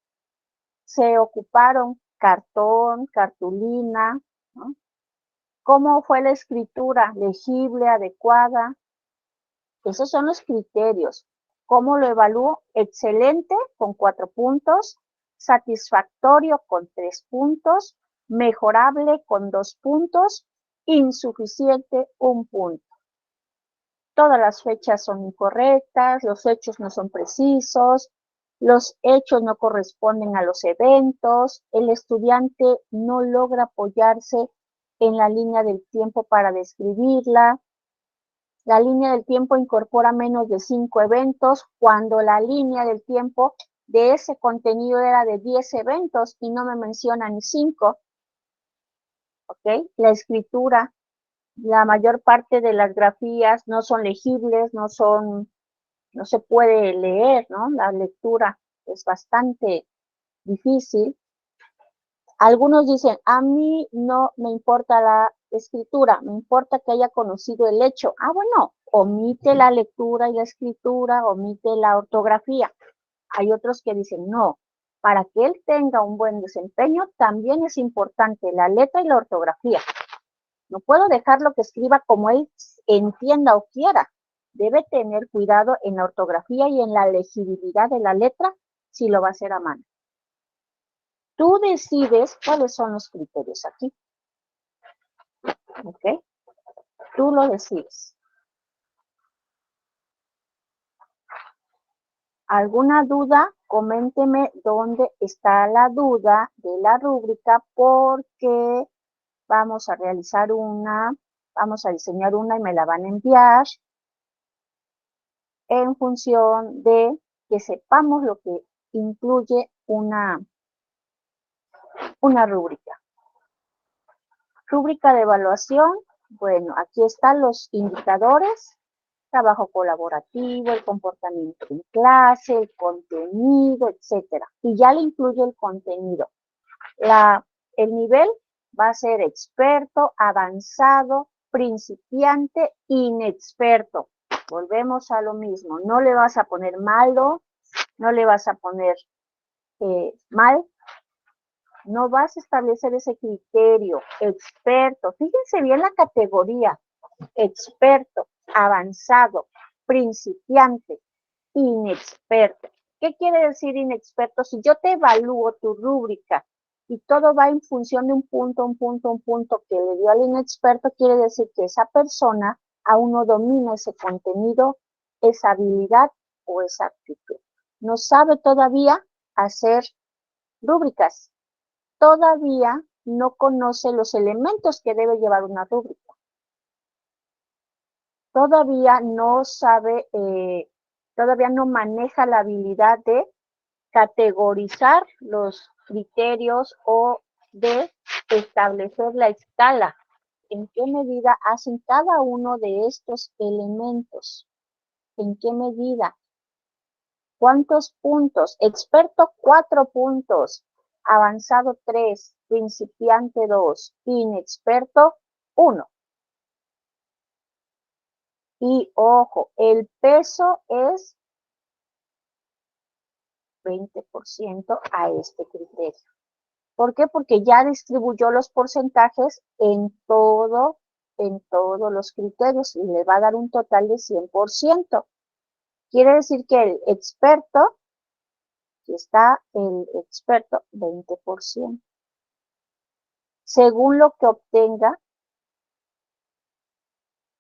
se ocuparon? Cartón, cartulina, ¿no? ¿Cómo fue la escritura? ¿Legible, adecuada? Esos son los criterios. ¿Cómo lo evalúo? Excelente, con 4 puntos. Satisfactorio, con 3 puntos. Mejorable, con 2 puntos. Insuficiente, 1 punto. Todas las fechas son incorrectas, los hechos no son precisos, los hechos no corresponden a los eventos, el estudiante no logra apoyarse en la línea del tiempo para describirla. La línea del tiempo incorpora menos de 5 eventos, cuando la línea del tiempo de ese contenido era de 10 eventos y no me menciona ni 5. ¿Ok? La escritura, la mayor parte de las grafías no son legibles, no se puede leer, ¿no? La lectura es bastante difícil. Algunos dicen, a mí no me importa escritura, me importa que haya conocido el hecho. Ah, bueno, omite la lectura y la escritura, omite la ortografía. Hay otros que dicen, no, para que él tenga un buen desempeño, también es importante la letra y la ortografía. No puedo dejarlo que escriba como él entienda o quiera. Debe tener cuidado en la ortografía y en la legibilidad de la letra si lo va a hacer a mano. Tú decides cuáles son los criterios aquí. ¿Ok? Tú lo decides. ¿Alguna duda? Coménteme dónde está la duda de la rúbrica porque vamos a realizar vamos a diseñar una y me la van a enviar en función de que sepamos lo que incluye una rúbrica. Rúbrica de evaluación, bueno, aquí están los indicadores, trabajo colaborativo, el comportamiento en clase, el contenido, etcétera. Y ya le incluye el contenido. El nivel va a ser experto, avanzado, principiante, inexperto. Volvemos a lo mismo. No le vas a poner malo, no le vas a poner mal. No vas a establecer ese criterio. Experto. Fíjense bien la categoría. Experto, avanzado, principiante, inexperto. ¿Qué quiere decir inexperto? Si yo te evalúo tu rúbrica y todo va en función de un punto que le dio al inexperto, quiere decir que esa persona aún no domina ese contenido, esa habilidad o esa actitud. No sabe todavía hacer rúbricas. Todavía no conoce los elementos que debe llevar una rúbrica. Todavía no sabe, todavía no maneja la habilidad de categorizar los criterios o de establecer la escala. ¿En qué medida hacen cada uno de estos elementos? ¿En qué medida? ¿Cuántos puntos? Experto 4 puntos, avanzado 3, principiante 2, inexperto 1. Y ojo, el peso es 20% a este criterio. ¿Por qué? Porque ya distribuyó los porcentajes en todos los criterios y le va a dar un total de 100%. Quiere decir que el experto, aquí está el experto, 20%. Según lo que obtenga,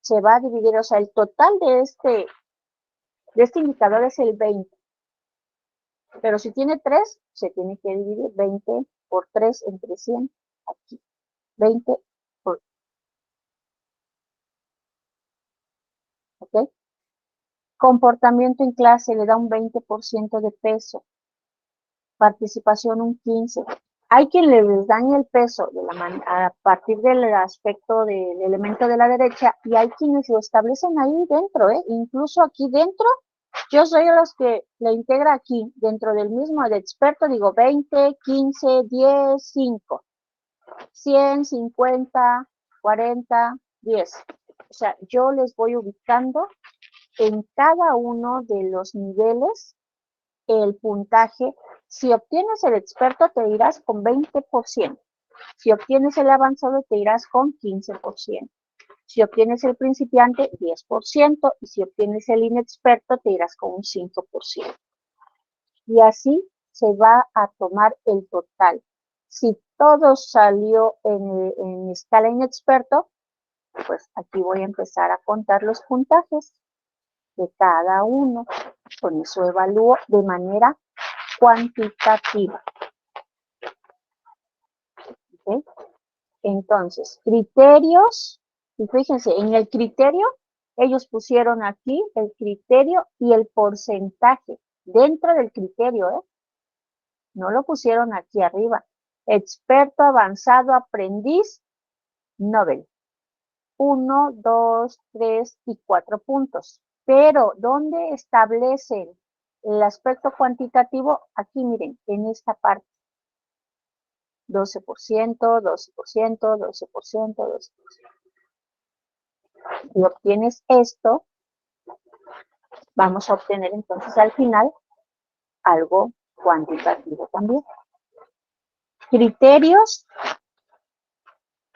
se va a dividir, o sea, el total de este indicador es el 20. Pero si tiene 3, se tiene que dividir 20 por 3 entre 100, aquí. 20 por... ¿Ok? Comportamiento en clase le da un 20% de peso. Participación un 15%. Hay quien les daña el peso a partir del aspecto del elemento de la derecha y hay quienes lo establecen ahí dentro, incluso aquí dentro. Yo soy de los que le integra aquí, dentro del mismo, el experto, digo 20, 15, 10, 5, 100, 50, 40, 10. O sea, yo les voy ubicando en cada uno de los niveles el puntaje. Si obtienes el experto, te irás con 20%. Si obtienes el avanzado, te irás con 15%. Si obtienes el principiante, 10%. Y si obtienes el inexperto, te irás con un 5%. Y así se va a tomar el total. Si todo salió en escala inexperto, pues aquí voy a empezar a contar los puntajes de cada uno. Con eso evalúo de manera cuantitativa. ¿Okay? Entonces, criterios, y fíjense, en el criterio, ellos pusieron aquí el criterio y el porcentaje dentro del criterio, no lo pusieron aquí arriba. Experto, avanzado, aprendiz, Nobel. 1, 2, 3 y 4 puntos. Pero, ¿dónde establecen el aspecto cuantitativo? Aquí, miren, en esta parte. 12%, 12%, 12%, 12%. Si obtienes esto, vamos a obtener entonces al final algo cuantitativo también. Criterios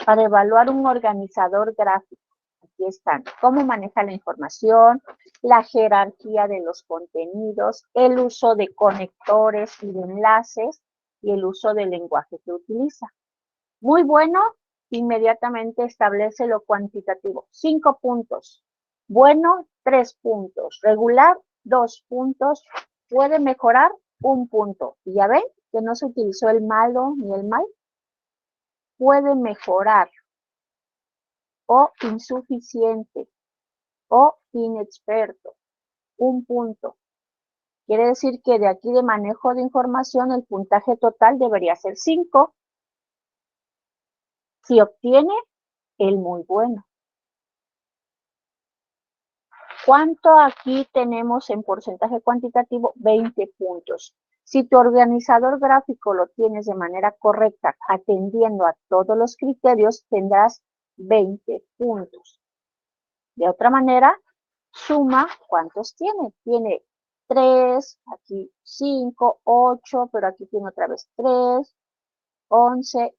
para evaluar un organizador gráfico. Aquí están. Cómo maneja la información, la jerarquía de los contenidos, el uso de conectores y de enlaces y el uso del lenguaje que utiliza. Muy bueno, inmediatamente establece lo cuantitativo. 5 puntos. Bueno, 3 puntos. Regular, 2 puntos. Puede mejorar, 1 punto. Y ya ven que no se utilizó el malo ni el mal. Puede mejorar, o insuficiente, o inexperto, 1 punto. Quiere decir que de aquí de manejo de información el puntaje total debería ser 5. Si obtiene el muy bueno. ¿Cuánto aquí tenemos en porcentaje cuantitativo? 20 puntos. Si tu organizador gráfico lo tienes de manera correcta, atendiendo a todos los criterios, tendrás 20 puntos. De otra manera, suma, ¿cuántos tiene? Tiene 3, aquí 5, 8, pero aquí tiene otra vez 3, 11,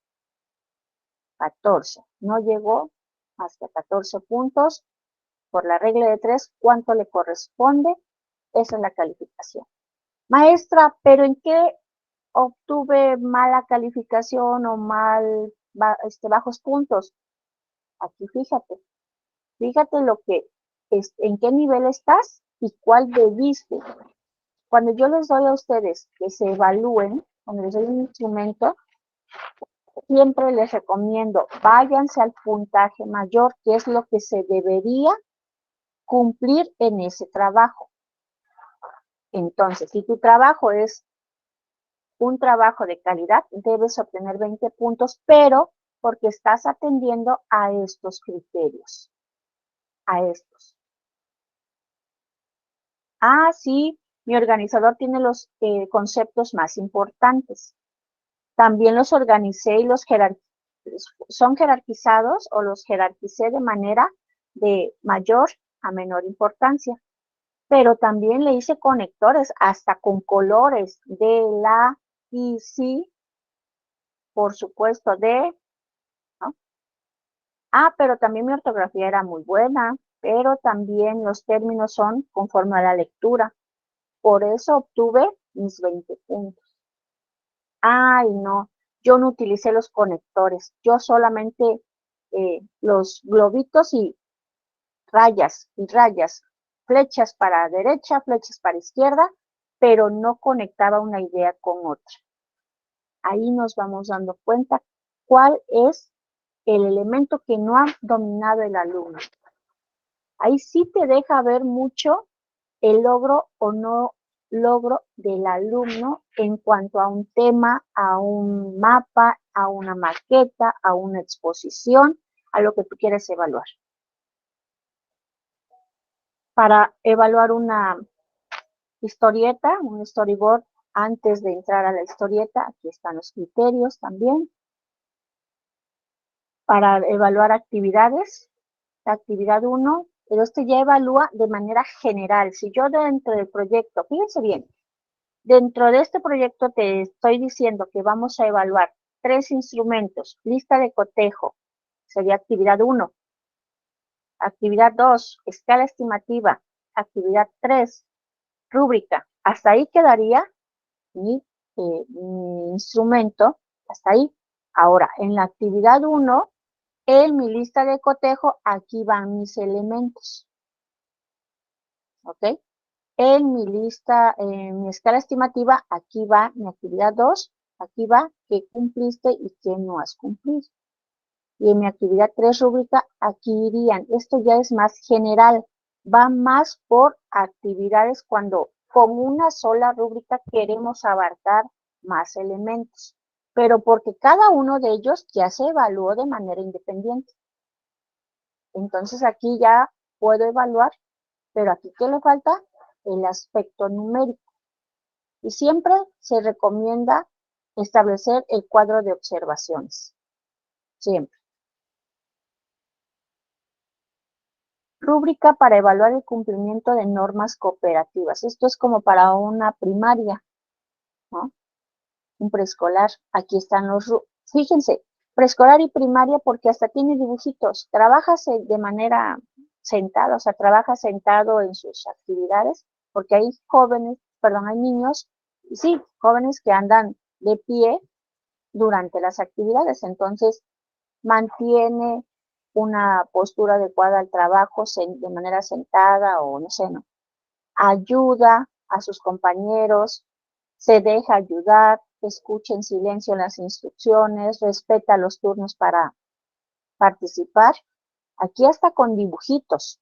14. No llegó hasta 14 puntos. Por la regla de 3, ¿cuánto le corresponde? Esa es la calificación. Maestra, ¿pero en qué obtuve mala calificación o bajos puntos? Aquí fíjate lo que en qué nivel estás y cuál debiste. Cuando yo les doy a ustedes que se evalúen, cuando les doy un instrumento, siempre les recomiendo, váyanse al puntaje mayor, que es lo que se debería cumplir en ese trabajo. Entonces, si tu trabajo es un trabajo de calidad, debes obtener 20 puntos, pero porque estás atendiendo a estos criterios, a estos. Ah, sí, mi organizador tiene los conceptos más importantes. También los organicé y son jerarquizados o los jerarquicé de manera de mayor a menor importancia. Pero también le hice conectores hasta con colores de la y sí, por supuesto, ¿no? Ah, pero también mi ortografía era muy buena, pero también los términos son conforme a la lectura. Por eso obtuve mis 20 puntos. Ay, no, yo no utilicé los conectores, yo solamente los globitos y rayas, flechas para derecha, flechas para izquierda, pero no conectaba una idea con otra. Ahí nos vamos dando cuenta cuál es el elemento que no ha dominado el alumno. Ahí sí te deja ver mucho el logro o no logro del alumno en cuanto a un tema, a un mapa, a una maqueta, a una exposición, a lo que tú quieres evaluar. Para evaluar una historieta, un storyboard, antes de entrar a la historieta, aquí están los criterios también. Para evaluar actividades, la actividad 1, pero este ya evalúa de manera general. Si yo dentro del proyecto, fíjense bien, dentro de este proyecto te estoy diciendo que vamos a evaluar 3 instrumentos, lista de cotejo, sería actividad 1. Actividad 2, escala estimativa. Actividad 3, rúbrica. Hasta ahí quedaría mi instrumento, hasta ahí. Ahora, en la actividad 1, en mi lista de cotejo, aquí van mis elementos. ¿Ok? En mi lista, en mi escala estimativa, aquí va mi actividad 2, aquí va qué cumpliste y qué no has cumplido. Y en mi actividad 3 rúbrica, aquí irían. Esto ya es más general, va más por actividades cuando con una sola rúbrica queremos abarcar más elementos, pero porque cada uno de ellos ya se evaluó de manera independiente. Entonces aquí ya puedo evaluar, pero aquí ¿qué le falta? El aspecto numérico. Y siempre se recomienda establecer el cuadro de observaciones. Siempre. Rúbrica para evaluar el cumplimiento de normas cooperativas. Esto es como para una primaria, ¿no? Un preescolar. Aquí están fíjense, preescolar y primaria porque hasta tiene dibujitos. Trabajas de manera sentada, o sea, trabaja sentado en sus actividades, porque hay hay niños, sí, jóvenes que andan de pie durante las actividades, entonces mantiene una postura adecuada al trabajo de manera sentada o no sé, ¿no? Ayuda a sus compañeros, se deja ayudar, escucha en silencio las instrucciones, respeta los turnos para participar. Aquí hasta con dibujitos.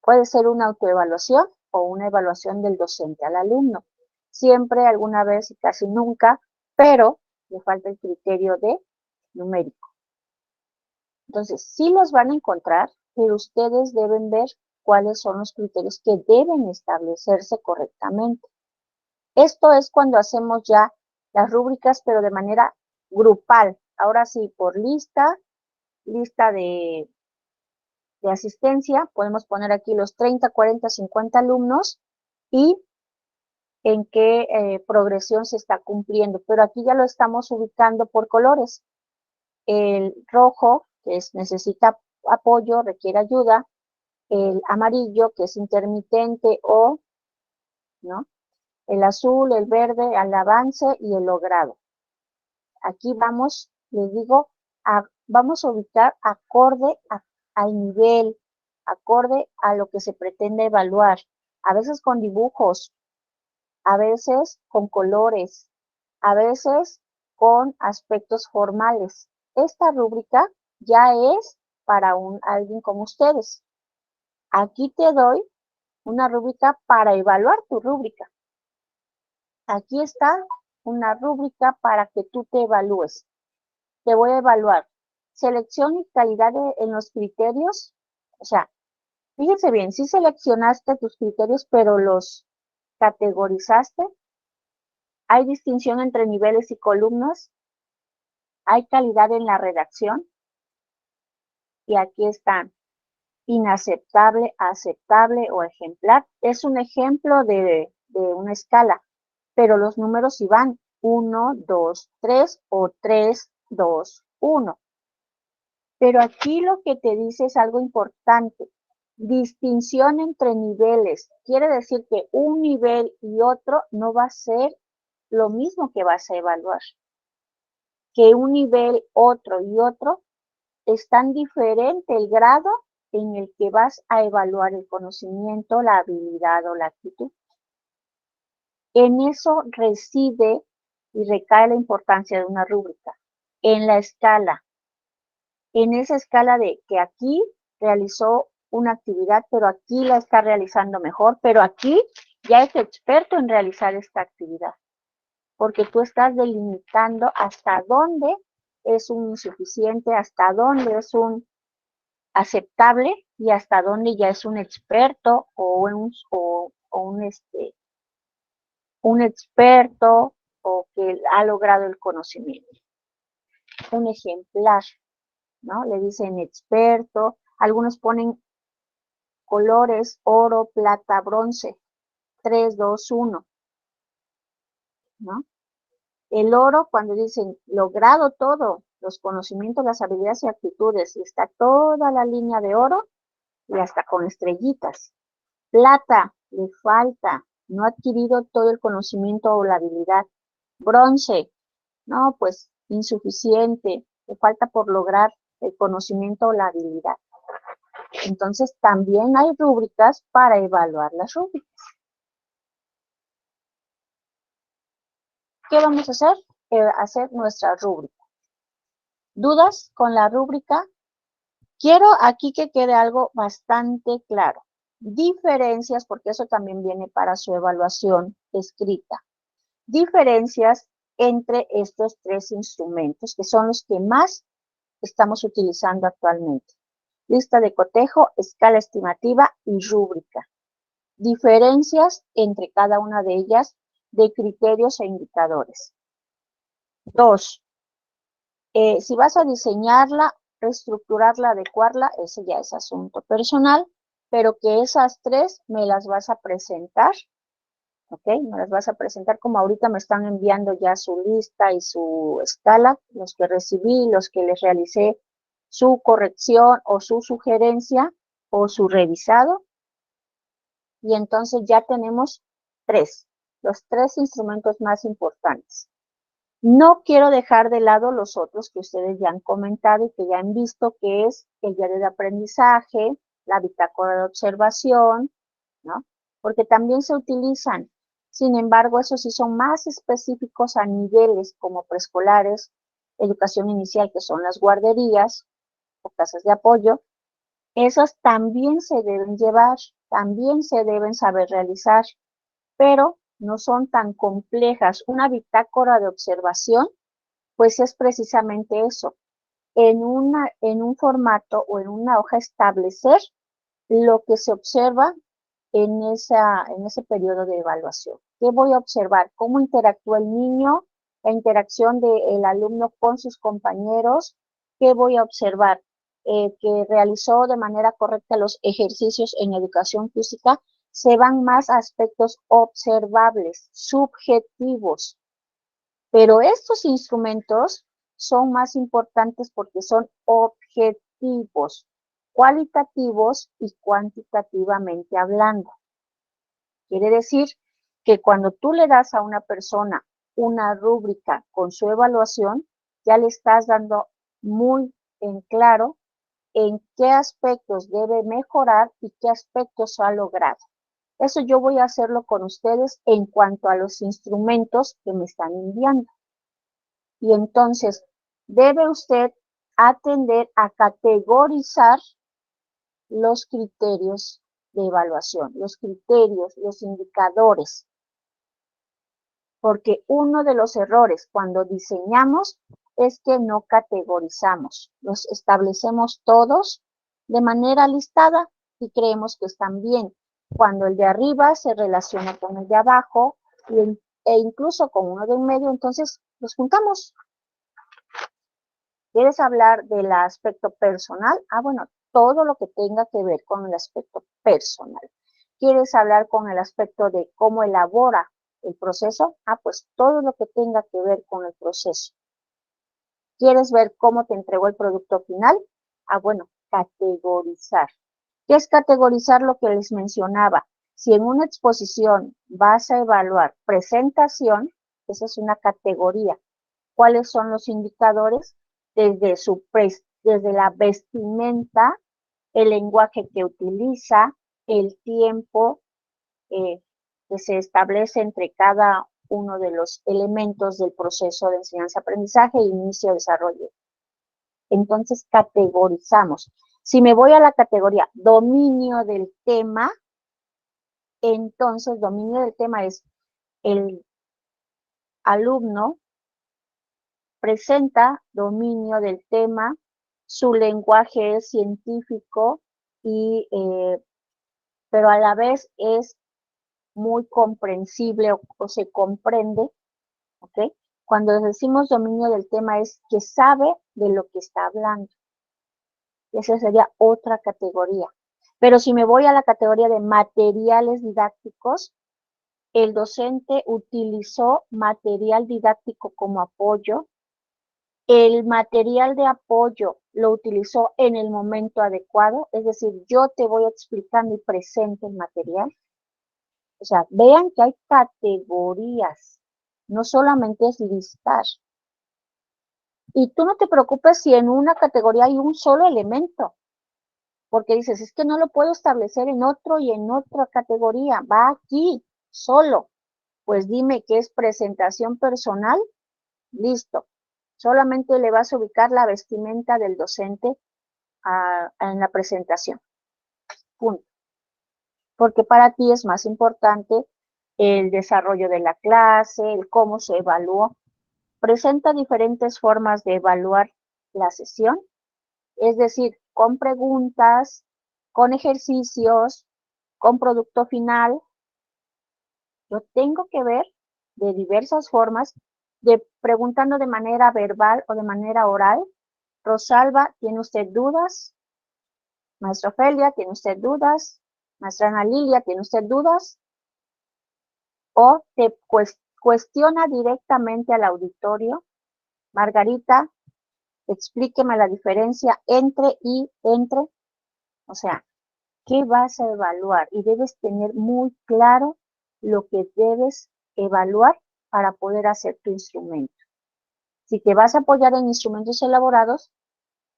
Puede ser una autoevaluación o una evaluación del docente al alumno. Siempre, alguna vez y casi nunca, pero le falta el criterio de numérico. Entonces, sí los van a encontrar, pero ustedes deben ver cuáles son los criterios que deben establecerse correctamente. Esto es cuando hacemos ya las rúbricas, pero de manera grupal. Ahora sí, por lista de asistencia, podemos poner aquí los 30, 40, 50 alumnos y en qué progresión se está cumpliendo. Pero aquí ya lo estamos ubicando por colores. El rojo, que necesita apoyo, requiere ayuda. El amarillo, que es intermitente ¿no? El azul, el verde, al avance y el logrado. Aquí vamos, les digo, vamos a ubicar acorde al nivel, acorde a lo que se pretende evaluar. A veces con dibujos, a veces con colores, a veces con aspectos formales. Esta rúbrica ya es para alguien como ustedes. Aquí te doy una rúbrica para evaluar tu rúbrica. Aquí está una rúbrica para que tú te evalúes. Te voy a evaluar selección y calidad en los criterios. O sea, fíjense bien, sí seleccionaste tus criterios, pero los categorizaste. Hay distinción entre niveles y columnas. Hay calidad en la redacción. Y aquí están inaceptable, aceptable o ejemplar. Es un ejemplo de una escala, pero los números sí van 1, 2, 3 o 3, 2, 1. Pero aquí lo que te dice es algo importante. Distinción entre niveles. Quiere decir que un nivel y otro no va a ser lo mismo que vas a evaluar. Que un nivel, otro y otro es tan diferente el grado en el que vas a evaluar el conocimiento, la habilidad o la actitud. En eso reside y recae la importancia de una rúbrica. En la escala. En esa escala de que aquí realizó una actividad, pero aquí la está realizando mejor, pero aquí ya es experto en realizar esta actividad. Porque tú estás delimitando hasta dónde es un insuficiente, hasta dónde es un aceptable y hasta dónde ya es un experto o un experto o que ha logrado el conocimiento. Un ejemplar, ¿no? Le dicen experto, algunos ponen colores, oro, plata, bronce, 3, 2, 1, ¿no? El oro, cuando dicen logrado todo, los conocimientos, las habilidades y actitudes, y está toda la línea de oro y hasta con estrellitas. Plata, le falta, no ha adquirido todo el conocimiento o la habilidad. Bronce, no, pues insuficiente, le falta por lograr el conocimiento o la habilidad. Entonces también hay rúbricas para evaluar las rúbricas. ¿Qué vamos a hacer? Hacer nuestra rúbrica. ¿Dudas con la rúbrica? Quiero aquí que quede algo bastante claro. Diferencias, porque eso también viene para su evaluación escrita. Diferencias entre estos tres instrumentos, que son los que más estamos utilizando actualmente. Lista de cotejo, escala estimativa y rúbrica. Diferencias entre cada una de ellas de criterios e indicadores. Dos, si vas a diseñarla, reestructurarla, adecuarla, ese ya es asunto personal, pero que esas tres me las vas a presentar, ¿ok? Me las vas a presentar como ahorita me están enviando ya su lista y su escala, los que recibí, los que les realicé su corrección o su sugerencia o su revisado. Y entonces ya tenemos tres, los tres instrumentos más importantes. No quiero dejar de lado los otros que ustedes ya han comentado y que ya han visto, que es el diario de aprendizaje, la bitácora de observación, ¿no? Porque también se utilizan. Sin embargo, esos sí son más específicos a niveles como preescolares, educación inicial, que son las guarderías o casas de apoyo. Esas también se deben llevar, también se deben saber realizar, pero no son tan complejas. Una bitácora de observación, pues es precisamente eso, en un formato o en una hoja establecer lo que se observa en ese periodo de evaluación. ¿Qué voy a observar? ¿Cómo interactúa el niño? La interacción del alumno con sus compañeros. ¿Qué voy a observar? Que realizó de manera correcta los ejercicios en educación física. Se van más a aspectos observables, subjetivos. Pero estos instrumentos son más importantes porque son objetivos, cualitativos y cuantitativamente hablando. Quiere decir que cuando tú le das a una persona una rúbrica con su evaluación, ya le estás dando muy en claro en qué aspectos debe mejorar y qué aspectos ha logrado. Eso yo voy a hacerlo con ustedes en cuanto a los instrumentos que me están enviando. Y entonces debe usted atender a categorizar los criterios de evaluación, los criterios, los indicadores. Porque uno de los errores cuando diseñamos es que no categorizamos, los establecemos todos de manera listada y creemos que están bien, cuando el de arriba se relaciona con el de abajo e incluso con uno de en medio, entonces los juntamos. ¿Quieres hablar del aspecto personal? Bueno, todo lo que tenga que ver con el aspecto personal. ¿Quieres hablar con el aspecto de cómo elabora el proceso? Pues todo lo que tenga que ver con el proceso. ¿Quieres ver cómo te entregó el producto final? Bueno, categorizar. ¿Qué es categorizar? Lo que les mencionaba. Si en una exposición vas a evaluar presentación, esa es una categoría. ¿Cuáles son los indicadores? Desde la vestimenta, el lenguaje que utiliza, el tiempo que se establece entre cada uno de los elementos del proceso de enseñanza-aprendizaje, inicio, desarrollo. Entonces categorizamos. Si me voy a la categoría dominio del tema, entonces dominio del tema es el alumno presenta dominio del tema, su lenguaje es científico, pero a la vez es muy comprensible o se comprende, ¿ok? Cuando decimos dominio del tema es que sabe de lo que está hablando. Esa sería otra categoría. Pero si me voy a la categoría de materiales didácticos, el docente utilizó material didáctico como apoyo. El material de apoyo lo utilizó en el momento adecuado, es decir, yo te voy explicando y presento el material. O sea, vean que hay categorías, no solamente es listar. Y tú no te preocupes si en una categoría hay un solo elemento, porque dices, es que no lo puedo establecer en otro y en otra categoría, va aquí, solo. Pues dime qué es presentación personal, listo. Solamente le vas a ubicar la vestimenta del docente en la presentación. Punto. Porque para ti es más importante el desarrollo de la clase, el cómo se evaluó. Presenta diferentes formas de evaluar la sesión, es decir, con preguntas, con ejercicios, con producto final. Yo tengo que ver de diversas formas preguntando de manera verbal o de manera oral. Rosalba, ¿tiene usted dudas? Maestra Ofelia, ¿tiene usted dudas? Maestra Ana Lilia, ¿tiene usted dudas? O te cuestiona directamente al auditorio. Margarita, explíqueme la diferencia entre y entre. O sea, ¿qué vas a evaluar? Y debes tener muy claro lo que debes evaluar para poder hacer tu instrumento. Si te vas a apoyar en instrumentos elaborados,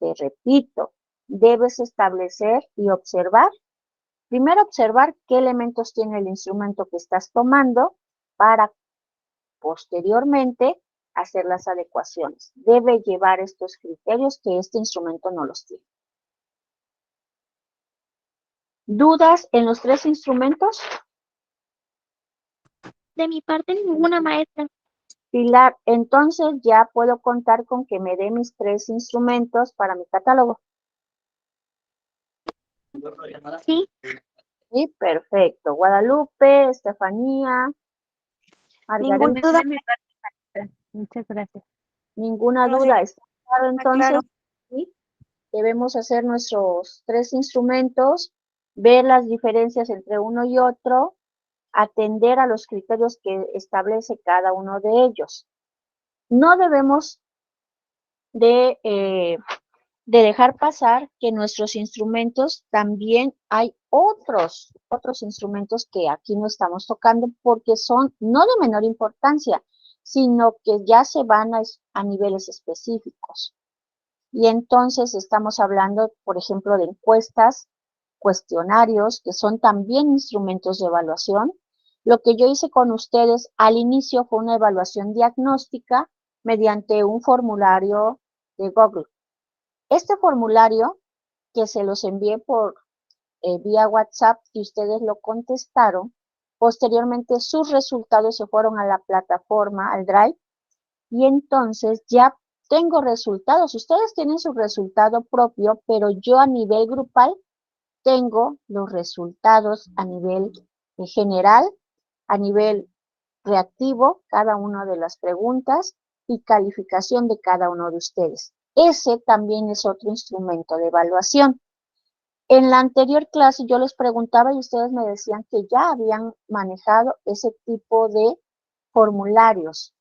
te repito, debes establecer y observar. Primero observar qué elementos tiene el instrumento que estás tomando para posteriormente hacer las adecuaciones. Debe llevar estos criterios que este instrumento no los tiene. ¿Dudas en los 3 instrumentos? De mi parte, ninguna, maestra. Pilar, entonces ya puedo contar con que me dé mis 3 instrumentos para mi catálogo. Sí, Sí, perfecto. Guadalupe, Estefanía, Ninguna Margarita, duda. Muchas gracias. ninguna No, sí, duda. ¿Está claro está entonces? claro. ¿Sí? Debemos hacer nuestros 3 instrumentos, ver las diferencias entre uno y otro, atender a los criterios que establece cada uno de ellos. No debemos de dejar pasar que nuestros instrumentos también hay otros instrumentos que aquí no estamos tocando porque son no de menor importancia, sino que ya se van a niveles específicos. Y entonces estamos hablando, por ejemplo, de encuestas, cuestionarios, que son también instrumentos de evaluación. Lo que yo hice con ustedes al inicio fue una evaluación diagnóstica mediante un formulario de Google. Este formulario que se los envié por vía WhatsApp y ustedes lo contestaron, posteriormente sus resultados se fueron a la plataforma, al Drive, y entonces ya tengo resultados. Ustedes tienen su resultado propio, pero yo a nivel grupal tengo los resultados a nivel general, a nivel reactivo, cada una de las preguntas y calificación de cada uno de ustedes. Ese también es otro instrumento de evaluación. En la anterior clase yo les preguntaba y ustedes me decían que ya habían manejado ese tipo de formularios.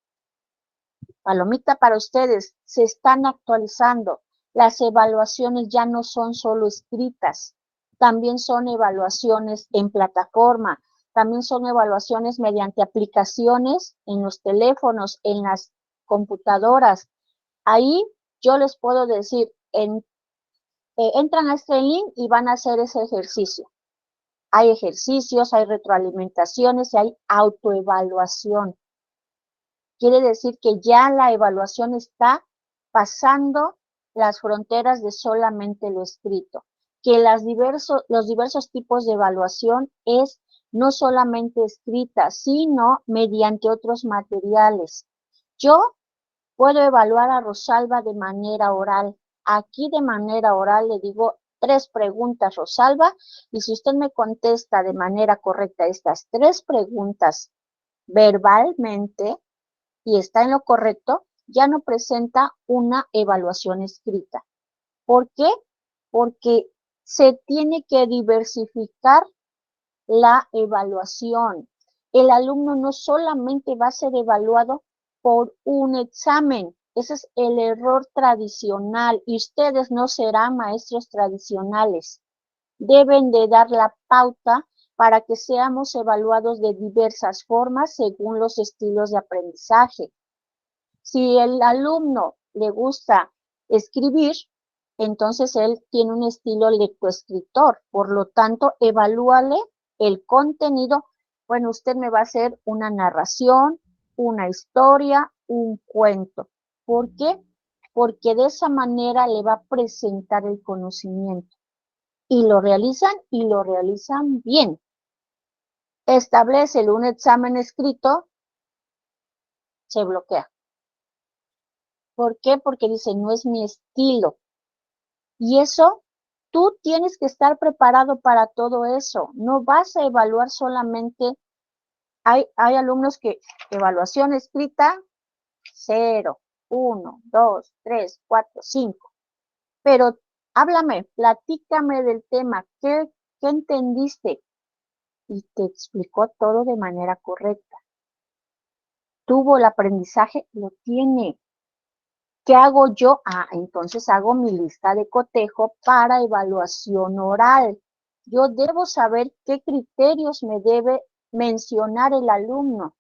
Palomita para ustedes, se están actualizando. Las evaluaciones ya no son solo escritas, también son evaluaciones en plataforma, también son evaluaciones mediante aplicaciones en los teléfonos, en las computadoras. Ahí yo les puedo decir, entran a este link y van a hacer ese ejercicio. Hay ejercicios, hay retroalimentaciones y hay autoevaluación. Quiere decir que ya la evaluación está pasando las fronteras de solamente lo escrito, que los diversos tipos de evaluación es no solamente escrita, sino mediante otros materiales. Yo puedo evaluar a Rosalba de manera oral. Aquí de manera oral le digo 3 preguntas, Rosalba, y si usted me contesta de manera correcta estas 3 preguntas verbalmente, y está en lo correcto, ya no presenta una evaluación escrita. ¿Por qué? Porque se tiene que diversificar la evaluación. El alumno no solamente va a ser evaluado por un examen, ese es el error tradicional y ustedes no serán maestros tradicionales. Deben de dar la pauta para que seamos evaluados de diversas formas según los estilos de aprendizaje. Si el alumno le gusta escribir, entonces él tiene un estilo lectoescritor, por lo tanto, evalúale el contenido. Bueno, usted me va a hacer una narración, una historia, un cuento. ¿Por qué? Porque de esa manera le va a presentar el conocimiento. Y lo realizan bien. Establece un examen escrito, se bloquea. ¿Por qué? Porque dice, no es mi estilo. Y eso, tú tienes que estar preparado para todo eso. No vas a evaluar solamente, hay alumnos que evaluación escrita, 0, 1, 2, 3, 4, 5. Pero háblame, platícame del tema, ¿qué entendiste? Y te explicó todo de manera correcta. Tuvo el aprendizaje, lo tiene. ¿Qué hago yo? Entonces hago mi lista de cotejo para evaluación oral. Yo debo saber qué criterios me debe mencionar el alumno.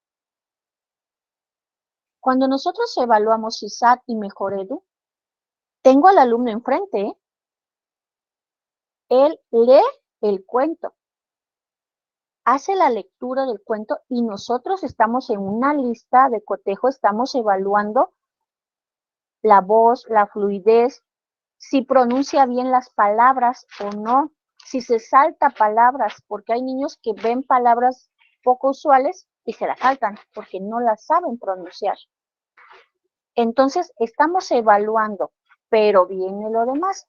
Cuando nosotros evaluamos ISAT y Mejoredu, tengo al alumno enfrente, ¿eh? Él lee el cuento, hace la lectura del cuento y nosotros estamos en una lista de cotejo, estamos evaluando la voz, la fluidez, si pronuncia bien las palabras o no, si se salta palabras, porque hay niños que ven palabras poco usuales y se las saltan porque no las saben pronunciar. Entonces, estamos evaluando, pero viene lo demás.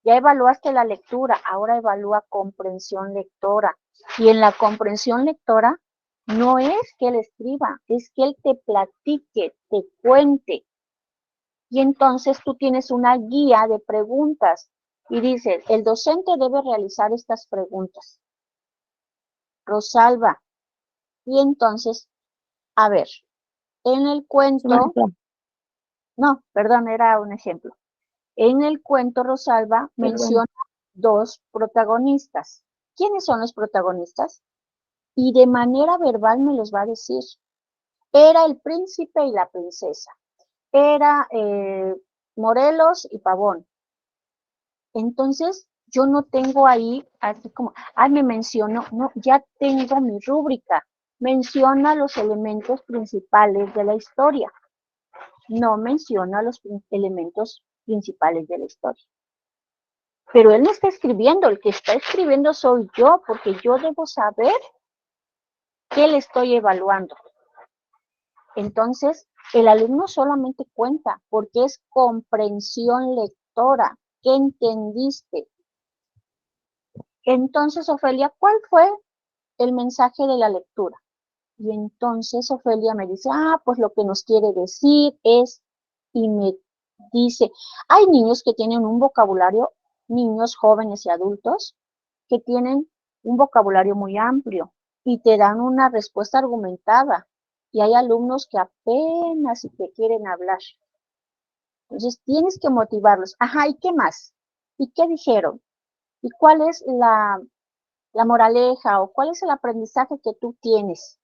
Ya evaluaste la lectura, ahora evalúa comprensión lectora. Y en la comprensión lectora no es que él escriba, es que él te platique, te cuente. Y entonces tú tienes una guía de preguntas y dices, el docente debe realizar estas preguntas. Rosalba. Y entonces, a ver, en el cuento, no, perdón, era un ejemplo. En el cuento, Rosalba menciona dos protagonistas. ¿Quiénes son los protagonistas? Y de manera verbal me los va a decir. Era el príncipe y la princesa. Era Morelos y Pavón. Entonces, yo no tengo ahí, así como, me mencionó, no, ya tengo mi rúbrica. Menciona los elementos principales de la historia. No menciona los elementos principales de la historia. Pero él no está escribiendo, el que está escribiendo soy yo, porque yo debo saber qué le estoy evaluando. Entonces, el alumno solamente cuenta, porque es comprensión lectora. ¿Qué entendiste? Entonces, Ofelia, ¿cuál fue el mensaje de la lectura? Y entonces Ofelia me dice, pues lo que nos quiere decir es, y me dice, hay niños que tienen un vocabulario, niños, jóvenes y adultos, que tienen un vocabulario muy amplio y te dan una respuesta argumentada. Y hay alumnos que apenas si te quieren hablar. Entonces tienes que motivarlos. ¿Y qué más? ¿Y qué dijeron? ¿Y cuál es la moraleja o cuál es el aprendizaje que tú tienes?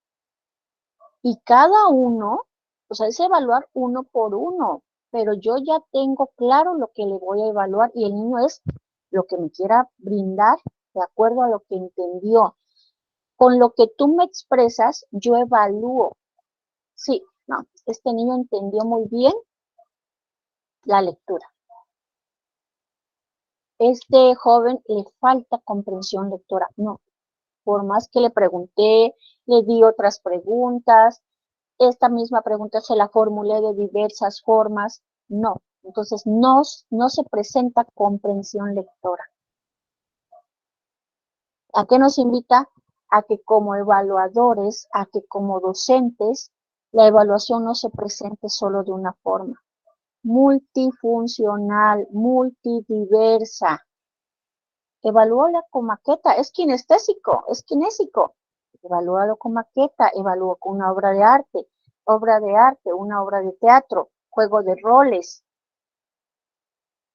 Y cada uno, es evaluar uno por uno, pero yo ya tengo claro lo que le voy a evaluar y el niño es lo que me quiera brindar de acuerdo a lo que entendió. Con lo que tú me expresas, yo evalúo. Sí, no, este niño entendió muy bien la lectura. Este joven le falta comprensión lectora. No, por más que le pregunté, le di otras preguntas, esta misma pregunta se la formulé de diversas formas, no. Entonces, no se presenta comprensión lectora. ¿A qué nos invita? A que como evaluadores, a que como docentes, la evaluación no se presente solo de una forma. Multifuncional, multidiversa. Evalúala con maqueta, es kinestésico, es kinésico. Evalúalo con maqueta, evalúa con una obra de arte, una obra de teatro, juego de roles,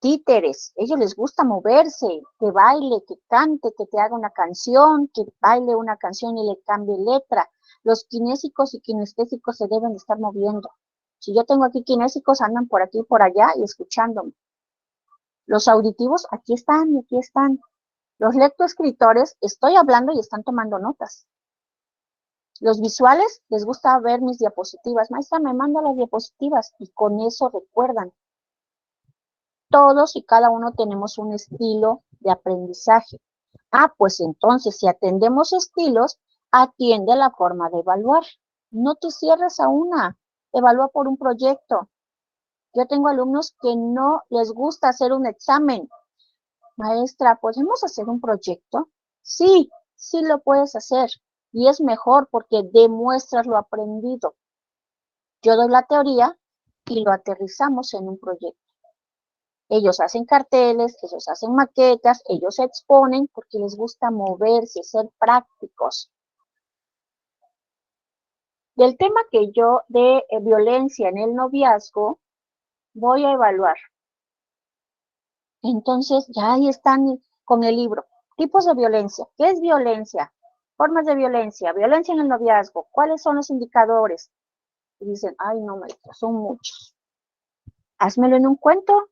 títeres. A ellos les gusta moverse, que baile, que cante, que te haga una canción, que baile una canción y le cambie letra. Los kinésicos y kinestésicos se deben de estar moviendo. Si yo tengo aquí kinésicos, andan por aquí y por allá y escuchándome. Los auditivos, aquí están y aquí están. Los lectoescritores, estoy hablando y están tomando notas. Los visuales, les gusta ver mis diapositivas. Maestra, me manda las diapositivas y con eso recuerdan. Todos y cada uno tenemos un estilo de aprendizaje. Pues entonces, si atendemos estilos, atiende la forma de evaluar. No te cierres a una. Evalúa por un proyecto. Yo tengo alumnos que no les gusta hacer un examen. Maestra, ¿podemos hacer un proyecto? Sí, sí lo puedes hacer. Y es mejor porque demuestras lo aprendido. Yo doy la teoría y lo aterrizamos en un proyecto. Ellos hacen carteles, ellos hacen maquetas, ellos se exponen porque les gusta moverse, ser prácticos. Del tema que yo de violencia en el noviazgo, voy a evaluar. Entonces, ya ahí están con el libro. Tipos de violencia. ¿Qué es violencia? Formas de violencia. Violencia en el noviazgo. ¿Cuáles son los indicadores? Y dicen, ay, no, maestra, son muchos. Házmelo en un cuento,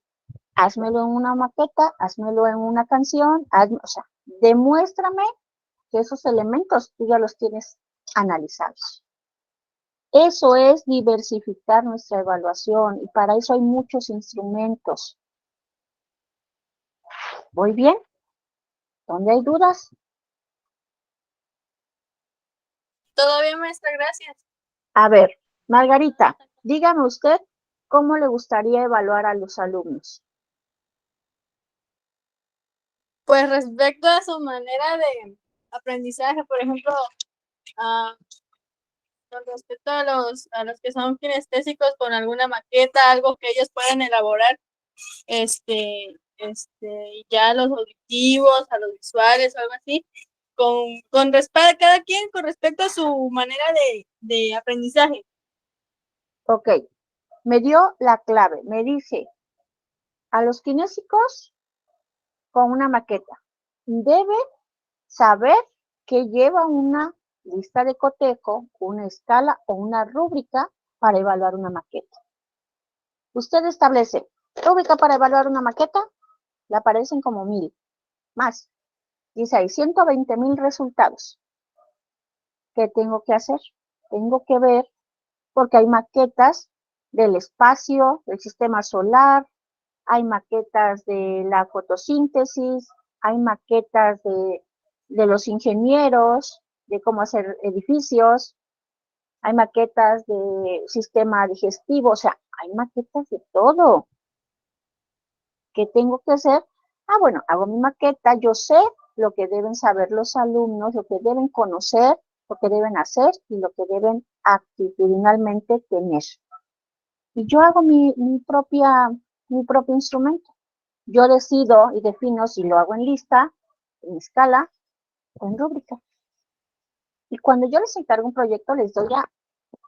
házmelo en una maqueta, házmelo en una canción, o sea, demuéstrame que esos elementos tú ya los tienes analizados. Eso es diversificar nuestra evaluación y para eso hay muchos instrumentos. ¿Voy bien? ¿Dónde hay dudas? Todo bien, maestra, gracias. A ver, Margarita, dígame usted cómo le gustaría evaluar a los alumnos. Pues respecto a su manera de aprendizaje, por ejemplo, con respecto a los que son kinestésicos con alguna maqueta, algo que ellos puedan elaborar, ya los auditivos, a los visuales o algo así, con respecto a cada quien con respecto a su manera de aprendizaje. Ok, me dio la clave, me dice, a los kinésicos con una maqueta, debe saber que lleva una lista de cotejo, una escala o una rúbrica para evaluar una maqueta. Usted establece rúbrica para evaluar una maqueta, le aparecen como 1000 más. Dice ahí 120,000 resultados. ¿Qué tengo que hacer? Tengo que ver, porque hay maquetas del espacio, del sistema solar, hay maquetas de la fotosíntesis, hay maquetas de los ingenieros, de cómo hacer edificios, hay maquetas de sistema digestivo, o sea, hay maquetas de todo. ¿Qué tengo que hacer? Bueno, hago mi maqueta, yo sé lo que deben saber los alumnos, lo que deben conocer, lo que deben hacer y lo que deben actitudinalmente tener. Y yo hago mi propio instrumento. Yo decido y defino si lo hago en lista, en escala o en rúbrica. Y cuando yo les encargo un proyecto, les doy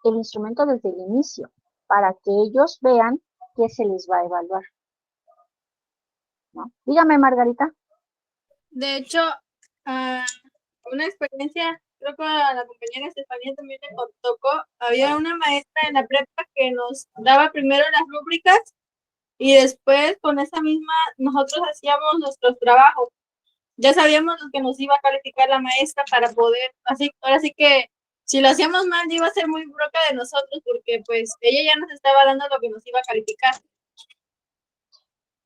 el instrumento desde el inicio para que ellos vean qué se les va a evaluar. ¿No? Dígame, Margarita. De hecho, una experiencia, creo que a la compañera Estefanía también le tocó, había una maestra en la prepa que nos daba primero las rúbricas y después con esa misma nosotros hacíamos nuestros trabajos. Ya sabíamos lo que nos iba a calificar la maestra para poder, ahora sí que si lo hacíamos mal iba a ser muy broca de nosotros porque pues ella ya nos estaba dando lo que nos iba a calificar.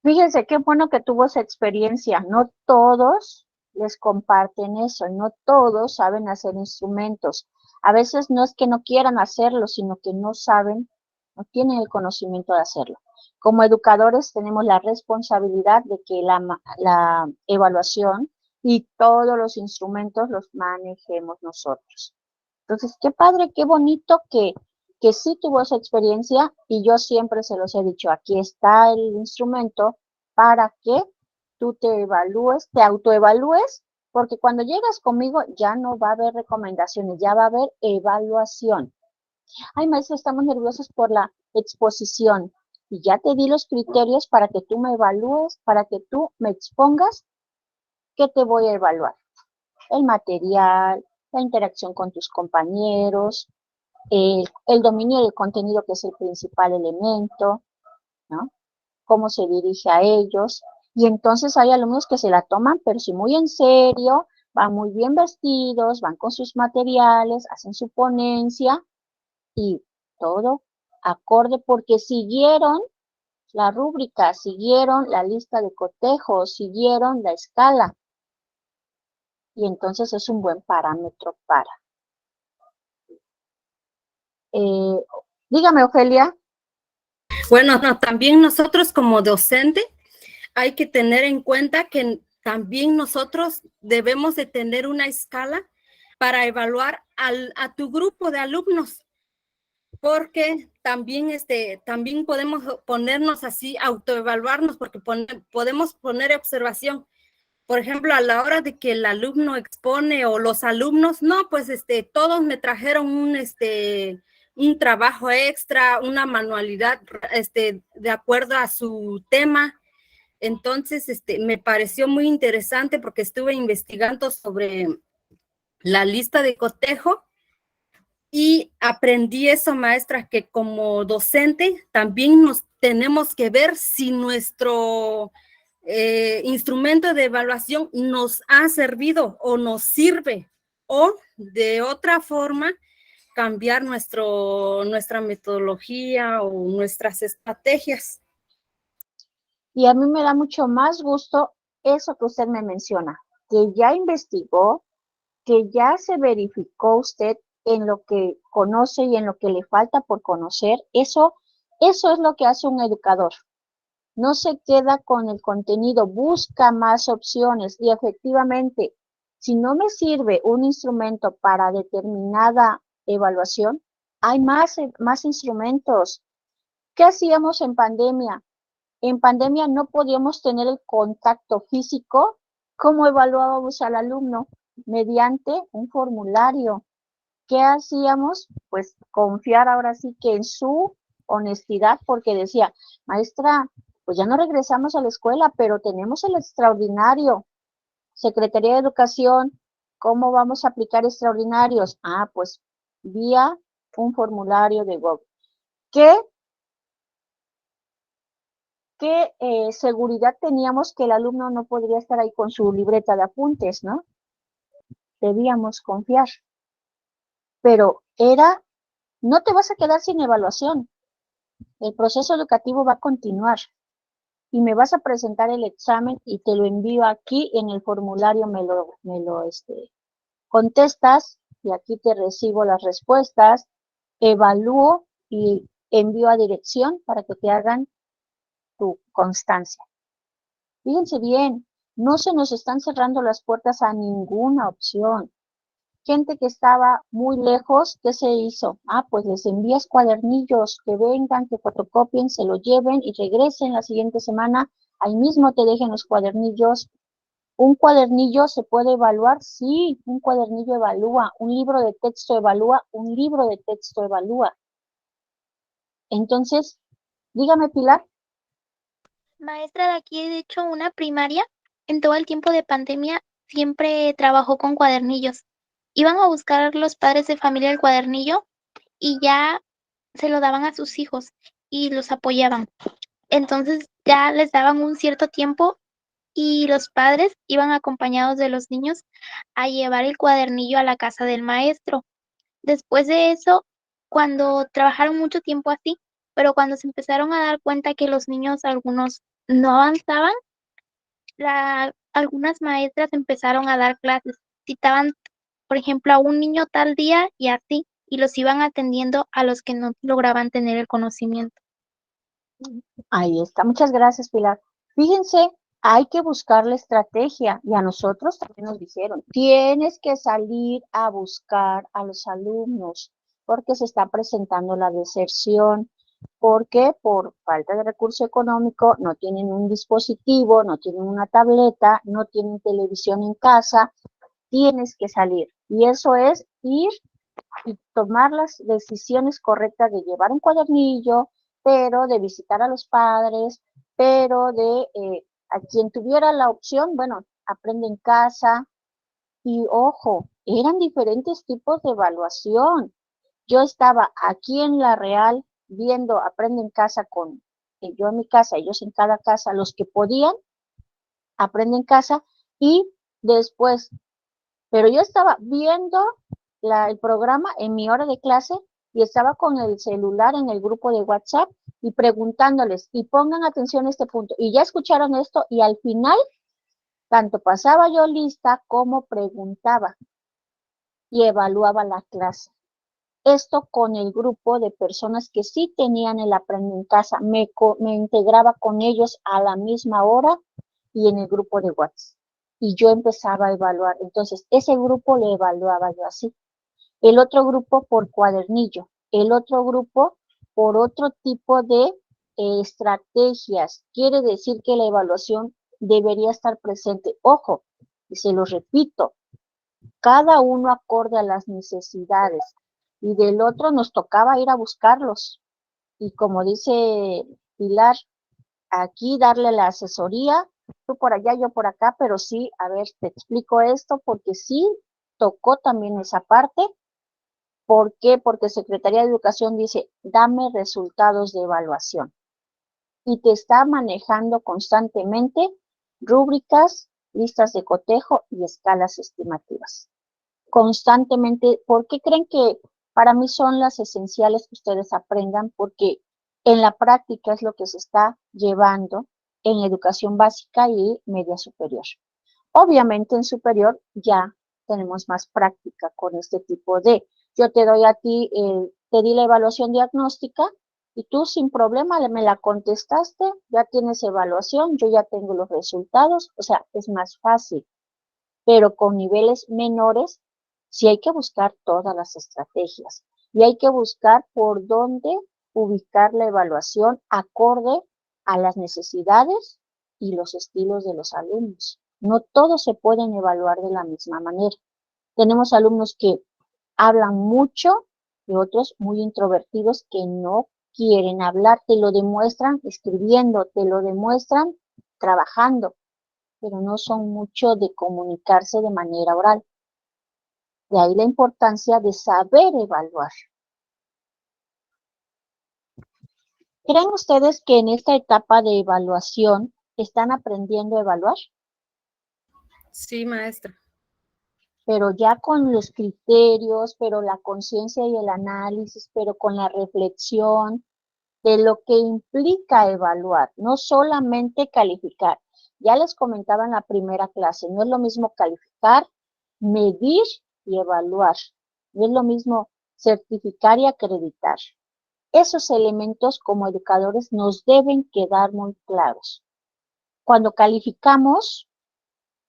Fíjense qué bueno que tuvo esa experiencia. No todos les comparten eso, no todos saben hacer instrumentos. A veces no es que no quieran hacerlo, sino que no saben, no tienen el conocimiento de hacerlo. Como educadores tenemos la responsabilidad de que la evaluación y todos los instrumentos los manejemos nosotros. Entonces, qué padre, qué bonito que sí tuvo esa experiencia y yo siempre se los he dicho, aquí está el instrumento para que tú te evalúes, te autoevalúes, porque cuando llegas conmigo ya no va a haber recomendaciones, ya va a haber evaluación. Ay, maestra, estamos nerviosos por la exposición y ya te di los criterios para que tú me evalúes, para que tú me expongas qué te voy a evaluar. El material, la interacción con tus compañeros, el dominio del contenido que es el principal elemento, ¿no? Cómo se dirige a ellos. Y entonces hay alumnos que se la toman, pero sí muy en serio, van muy bien vestidos, van con sus materiales, hacen su ponencia y todo acorde porque siguieron la rúbrica, siguieron la lista de cotejos, siguieron la escala. Y entonces es un buen parámetro para. Dígame, Ofelia. Bueno, no, también nosotros como docente hay que tener en cuenta que también nosotros debemos de tener una escala para evaluar a tu grupo de alumnos. porque también, también podemos ponernos así, autoevaluarnos, porque podemos poner observación. Por ejemplo, a la hora de que el alumno expone o los alumnos, no, pues todos me trajeron un trabajo extra, una manualidad de acuerdo a su tema. Entonces, me pareció muy interesante porque estuve investigando sobre la lista de cotejo y aprendí eso, maestra, que como docente también nos tenemos que ver si nuestro instrumento de evaluación nos ha servido o nos sirve, o de otra forma cambiar nuestra metodología o nuestras estrategias. Y a mí me da mucho más gusto eso que usted me menciona, que ya investigó, que ya se verificó usted en lo que conoce y en lo que le falta por conocer. Eso es lo que hace un educador. No se queda con el contenido, busca más opciones y efectivamente, si no me sirve un instrumento para determinada evaluación, hay más instrumentos. ¿Qué hacíamos en pandemia? En pandemia no podíamos tener el contacto físico. ¿Cómo evaluábamos al alumno? Mediante un formulario. ¿Qué hacíamos? Pues confiar ahora sí que en su honestidad, porque decía, maestra, pues ya no regresamos a la escuela, pero tenemos el extraordinario. Secretaría de Educación, ¿cómo vamos a aplicar extraordinarios? Ah, pues vía un formulario de Google. ¿Qué seguridad teníamos que el alumno no podría estar ahí con su libreta de apuntes, ¿no? Debíamos confiar. Pero no te vas a quedar sin evaluación. El proceso educativo va a continuar y me vas a presentar el examen y te lo envío aquí en el formulario, me lo contestas y aquí te recibo las respuestas, evalúo y envío a dirección para que te hagan tu constancia. Fíjense bien, no se nos están cerrando las puertas a ninguna opción. Gente que estaba muy lejos, ¿qué se hizo? Ah, pues les envías cuadernillos, que vengan, que fotocopien, se lo lleven y regresen la siguiente semana. Ahí mismo te dejen los cuadernillos. ¿Un cuadernillo se puede evaluar? Sí, un cuadernillo evalúa. ¿Un libro de texto evalúa? Un libro de texto evalúa. Entonces, dígame, Pilar. Maestra de aquí, de hecho, una primaria, en todo el tiempo de pandemia, siempre trabajó con cuadernillos. Iban a buscar los padres de familia el cuadernillo y ya se lo daban a sus hijos y los apoyaban. Entonces ya les daban un cierto tiempo y los padres iban acompañados de los niños a llevar el cuadernillo a la casa del maestro. Después de eso, cuando trabajaron mucho tiempo así, pero cuando se empezaron a dar cuenta que los niños, algunos no avanzaban, algunas maestras empezaron a dar clases. Citaban, por ejemplo, a un niño tal día y así, y los iban atendiendo a los que no lograban tener el conocimiento. Ahí está. Muchas gracias, Pilar. Fíjense, hay que buscar la estrategia y a nosotros también nos dijeron, tienes que salir a buscar a los alumnos porque se está presentando la deserción, porque por falta de recurso económico no tienen un dispositivo, no tienen una tableta, no tienen televisión en casa, tienes que salir. Y eso es ir y tomar las decisiones correctas de llevar un cuadernillo, pero de visitar a los padres, pero de a quien tuviera la opción, bueno, aprende en casa. Y ojo, eran diferentes tipos de evaluación. Yo estaba aquí en La Real viendo Aprende en casa yo en mi casa, ellos en cada casa, los que podían, Aprende en casa, y después, pero yo estaba viendo el programa en mi hora de clase y estaba con el celular en el grupo de WhatsApp y preguntándoles, y pongan atención a este punto, y ya escucharon esto, y al final, tanto pasaba yo lista como preguntaba y evaluaba la clase. Esto con el grupo de personas que sí tenían el Aprende en casa, me integraba con ellos a la misma hora y en el grupo de WhatsApp. Y yo empezaba a evaluar. Entonces, ese grupo lo evaluaba yo así. El otro grupo por cuadernillo. el otro grupo por otro tipo de estrategias. Quiere decir que la evaluación debería estar presente. Ojo, y se lo repito, cada uno acorde a las necesidades. Y del otro nos tocaba ir a buscarlos. Y como dice Pilar, aquí darle la asesoría, tú por allá, yo por acá, pero sí, a ver, te explico esto, porque sí tocó también esa parte. ¿Por qué? Porque Secretaría de Educación dice, dame resultados de evaluación. Y te está manejando constantemente rúbricas, listas de cotejo y escalas estimativas. Constantemente, ¿por qué creen que para mí son las esenciales que ustedes aprendan? Porque en la práctica es lo que se está llevando en educación básica y media superior. Obviamente en superior ya tenemos más práctica con este tipo de, yo te doy a ti, te di la evaluación diagnóstica y tú sin problema me la contestaste, ya tienes evaluación, yo ya tengo los resultados, o sea, es más fácil. Pero con niveles menores sí hay que buscar todas las estrategias y hay que buscar por dónde ubicar la evaluación acorde a las necesidades y los estilos de los alumnos. No todos se pueden evaluar de la misma manera. Tenemos alumnos que hablan mucho y otros muy introvertidos que no quieren hablar, te lo demuestran escribiendo, te lo demuestran trabajando, pero no son mucho de comunicarse de manera oral. De ahí la importancia de saber evaluar. ¿Creen ustedes que en esta etapa de evaluación están aprendiendo a evaluar? Sí, maestra. Pero ya con los criterios, pero la conciencia y el análisis, pero con la reflexión de lo que implica evaluar, no solamente calificar. Ya les comentaba en la primera clase, no es lo mismo calificar, medir y evaluar. No es lo mismo certificar y acreditar. Esos elementos como educadores nos deben quedar muy claros. Cuando calificamos,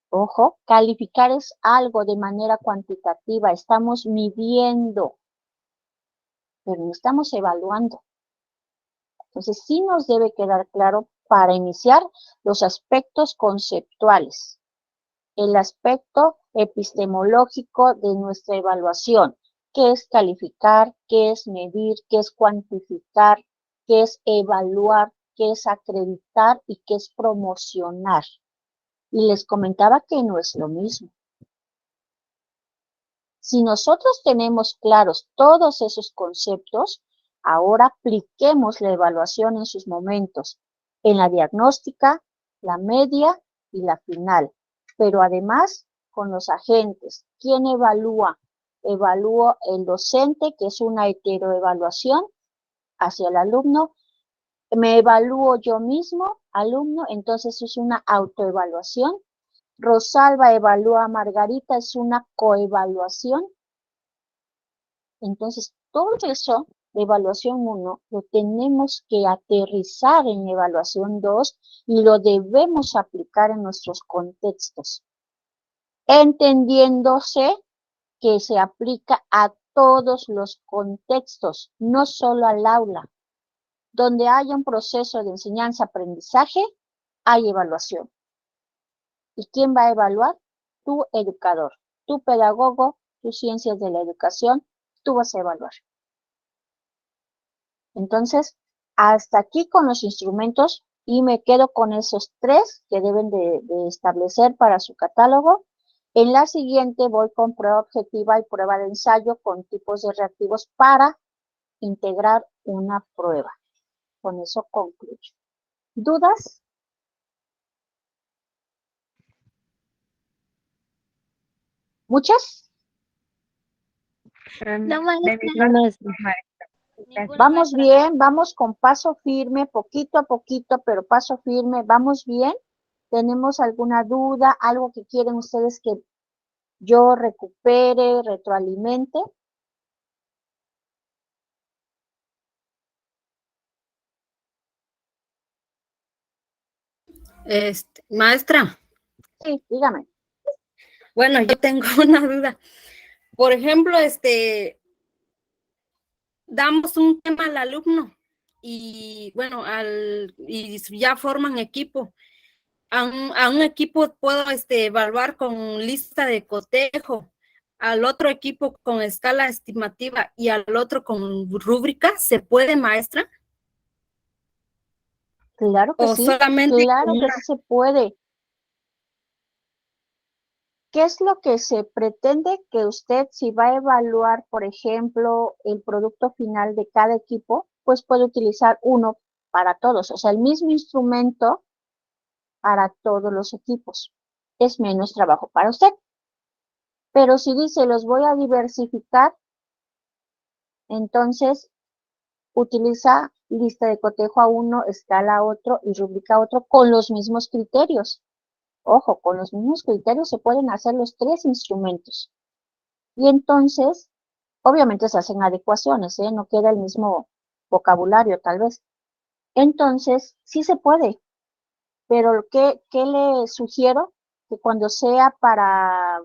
ojo, calificar es algo de manera cuantitativa, estamos midiendo, pero no estamos evaluando. Entonces sí nos debe quedar claro para iniciar los aspectos conceptuales, el aspecto epistemológico de nuestra evaluación, qué es calificar, qué es medir, qué es cuantificar, qué es evaluar, qué es acreditar y qué es promocionar. Y les comentaba que no es lo mismo. Si nosotros tenemos claros todos esos conceptos, ahora apliquemos la evaluación en sus momentos, en la diagnóstica, la media y la final, pero además con los agentes. ¿Quién evalúa? Evalúa el docente, que es una heteroevaluación hacia el alumno. Me evalúo yo mismo, alumno, entonces es una autoevaluación. Rosalba evalúa a Margarita, es una coevaluación. Entonces, todo eso de evaluación 1 lo tenemos que aterrizar en evaluación 2 y lo debemos aplicar en nuestros contextos, entendiéndose que se aplica a todos los contextos, no solo al aula. Donde haya un proceso de enseñanza-aprendizaje, hay evaluación. ¿Y quién va a evaluar? Tu educador, tu pedagogo, tus ciencias de la educación, tú vas a evaluar. Entonces, hasta aquí con los instrumentos y me quedo con esos 3 que deben de establecer para su catálogo. En la siguiente voy con prueba objetiva y prueba de ensayo con tipos de reactivos para integrar una prueba. Con eso concluyo. ¿Dudas? ¿Muchas? No, maestra. Ninguna Vamos maestra. bien, vamos con paso firme, poquito a poquito, pero paso firme, vamos bien. ¿Tenemos alguna duda, algo que quieren ustedes que yo recupere, retroalimente? Maestra, Sí, dígame. bueno, yo tengo una duda. Por ejemplo, damos un tema al alumno y bueno, y ya forman equipo. A un equipo puedo evaluar con lista de cotejo, al otro equipo con escala estimativa y al otro con rúbrica. ¿Se puede, maestra? Claro que ¿O sí, solamente claro con que una? sí se puede. ¿Qué es lo que se pretende que usted, si va a evaluar, por ejemplo, el producto final de cada equipo, pues puede utilizar uno para todos, o sea, el mismo instrumento para todos los equipos? Es menos trabajo para usted. Pero si dice, los voy a diversificar, entonces utiliza lista de cotejo a uno, escala a otro y rúbrica a otro con los mismos criterios. Ojo, con los mismos criterios se pueden hacer los tres instrumentos. Y entonces, obviamente se hacen adecuaciones, ¿eh? No queda el mismo vocabulario tal vez. Entonces, sí se puede, pero ¿qué le sugiero? Que cuando sea para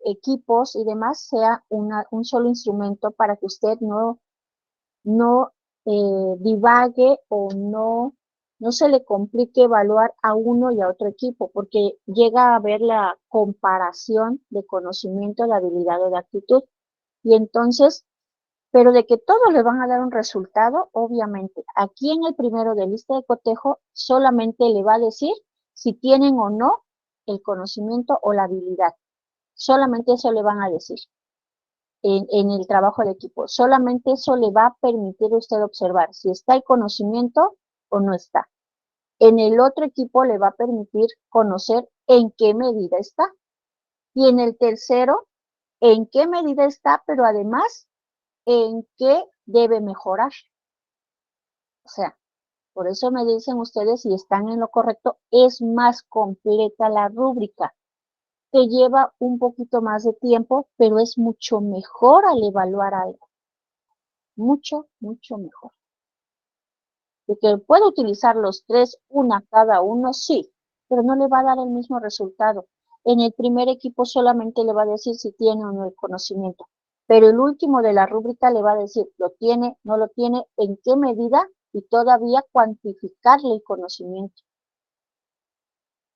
equipos y demás, sea un solo instrumento para que usted no divague o no se le complique evaluar a uno y a otro equipo, porque llega a haber la comparación de conocimiento, de habilidad o de actitud. Y entonces, pero de que todos le van a dar un resultado, obviamente. Aquí en el primero de lista de cotejo solamente le va a decir si tienen o no el conocimiento o la habilidad. Solamente eso le van a decir en el trabajo de equipo. Solamente eso le va a permitir a usted observar si está el conocimiento o no está. En el otro equipo le va a permitir conocer en qué medida está. Y en el tercero, en qué medida está, pero además en qué debe mejorar. O sea, por eso me dicen ustedes si están en lo correcto, es más completa la rúbrica. Te lleva un poquito más de tiempo, pero es mucho mejor al evaluar algo. Mucho, mucho mejor. De que puede utilizar los tres, una cada uno, sí, pero no le va a dar el mismo resultado. En el primer equipo solamente le va a decir si tiene o no el conocimiento, pero el último de la rúbrica le va a decir lo tiene, no lo tiene, en qué medida y todavía cuantificarle el conocimiento.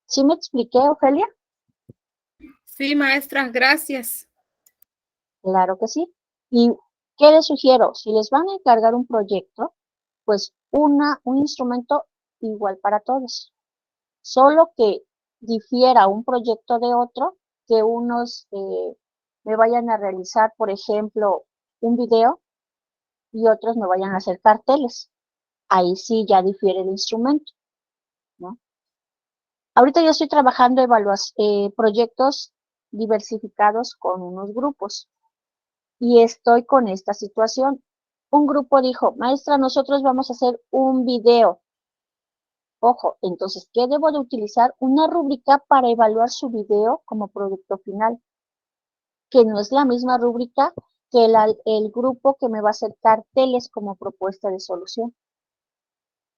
¿Sí me expliqué, Ofelia? Sí, maestra, gracias. Claro que sí. ¿Y qué les sugiero? Si les van a encargar un proyecto, pues un instrumento igual para todos. Solo que difiera un proyecto de otro, que unos me vayan a realizar, por ejemplo, un video y otros me vayan a hacer carteles. Ahí sí ya difiere el instrumento, ¿no? Ahorita yo estoy trabajando proyectos diversificados con unos grupos y estoy con esta situación. Un grupo dijo, maestra, nosotros vamos a hacer un video. Ojo, entonces, ¿qué debo de utilizar? Una rúbrica para evaluar su video como producto final, que no es la misma rúbrica que el grupo que me va a hacer carteles como propuesta de solución.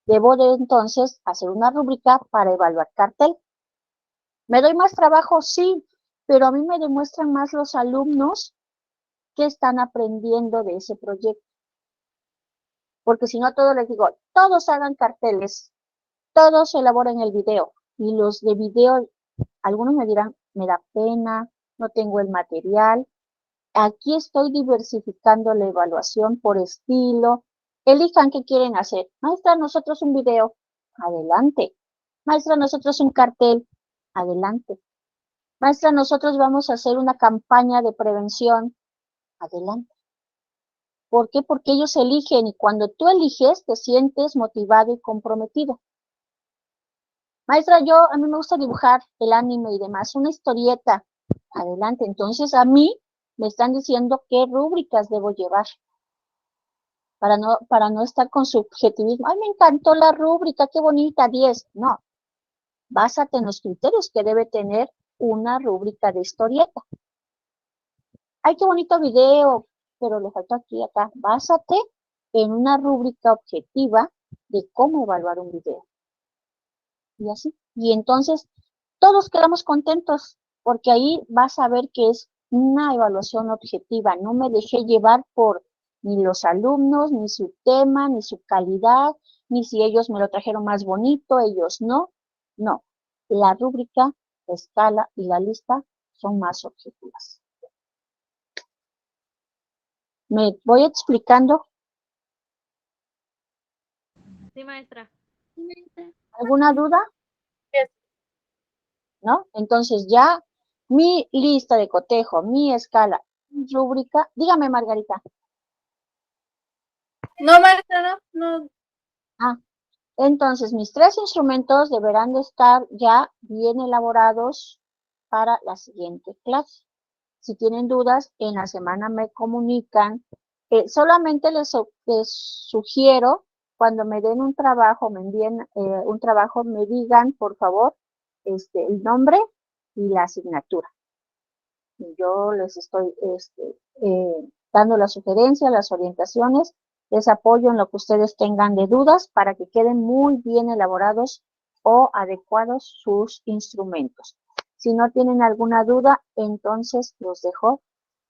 Debo de entonces hacer una rúbrica para evaluar cartel. ¿Me doy más trabajo? Sí, pero a mí me demuestran más los alumnos que están aprendiendo de ese proyecto. Porque si no, a todos les digo, todos hagan carteles, todos elaboren el video. Y los de video, algunos me dirán, me da pena, no tengo el material. Aquí estoy diversificando la evaluación por estilo. Elijan qué quieren hacer. Maestra, nosotros un video. Adelante. Maestra, nosotros un cartel. Adelante. Maestra, nosotros vamos a hacer una campaña de prevención. Adelante. ¿Por qué? Porque ellos eligen y cuando tú eliges te sientes motivado y comprometido. Maestra, a mí me gusta dibujar el anime y demás, una historieta. Adelante. Entonces a mí me están diciendo qué rúbricas debo llevar para no estar con subjetivismo. Ay, me encantó la rúbrica, qué bonita, 10. No, básate en los criterios que debe tener una rúbrica de historieta. Ay, qué bonito video, pero le faltó aquí, acá. Básate en una rúbrica objetiva de cómo evaluar un video. Y así. Y entonces todos quedamos contentos, porque ahí vas a ver que es una evaluación objetiva. No me dejé llevar por ni los alumnos, ni su tema, ni su calidad, ni si ellos me lo trajeron más bonito, ellos no. No, la rúbrica, la escala y la lista son más objetivas. ¿Me voy explicando? Sí, maestra. ¿Alguna duda? ¿No? Entonces ya mi lista de cotejo, mi escala, mi rúbrica. Dígame, Margarita. No, maestra, no. Ah, entonces mis 3 instrumentos deberán de estar ya bien elaborados para la siguiente clase. Si tienen dudas, en la semana me comunican. Solamente les sugiero, cuando me den un trabajo, me envíen un trabajo, me digan, por favor, el nombre y la asignatura. Yo les estoy dando las sugerencias, las orientaciones, les apoyo en lo que ustedes tengan de dudas para que queden muy bien elaborados o adecuados sus instrumentos. Si no tienen alguna duda, entonces los dejo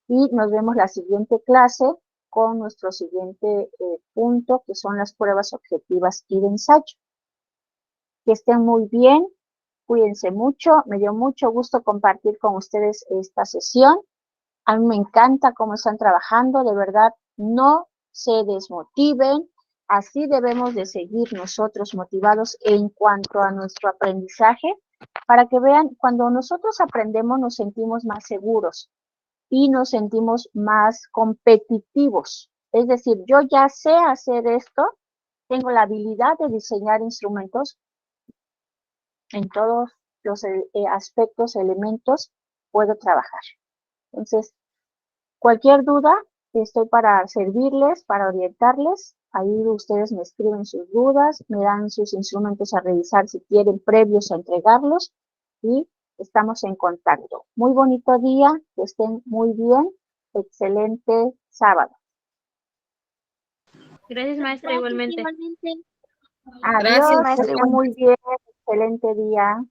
y nos vemos la siguiente clase con nuestro siguiente punto, que son las pruebas objetivas y de ensayo. Que estén muy bien, cuídense mucho, me dio mucho gusto compartir con ustedes esta sesión. A mí me encanta cómo están trabajando, de verdad, no se desmotiven, así debemos de seguir nosotros motivados en cuanto a nuestro aprendizaje, para que vean, cuando nosotros aprendemos nos sentimos más seguros y nos sentimos más competitivos. Es decir, yo ya sé hacer esto, tengo la habilidad de diseñar instrumentos en todos los aspectos, elementos, puedo trabajar. Entonces, cualquier duda, estoy para servirles, para orientarles. Ahí ustedes me escriben sus dudas, me dan sus instrumentos a revisar si quieren previos a entregarlos y estamos en contacto. Muy bonito día, que estén muy bien. Excelente sábado. Gracias, maestra, Gracias, igualmente. igualmente. Adiós, Gracias, que maestra. estén muy bien. Excelente día.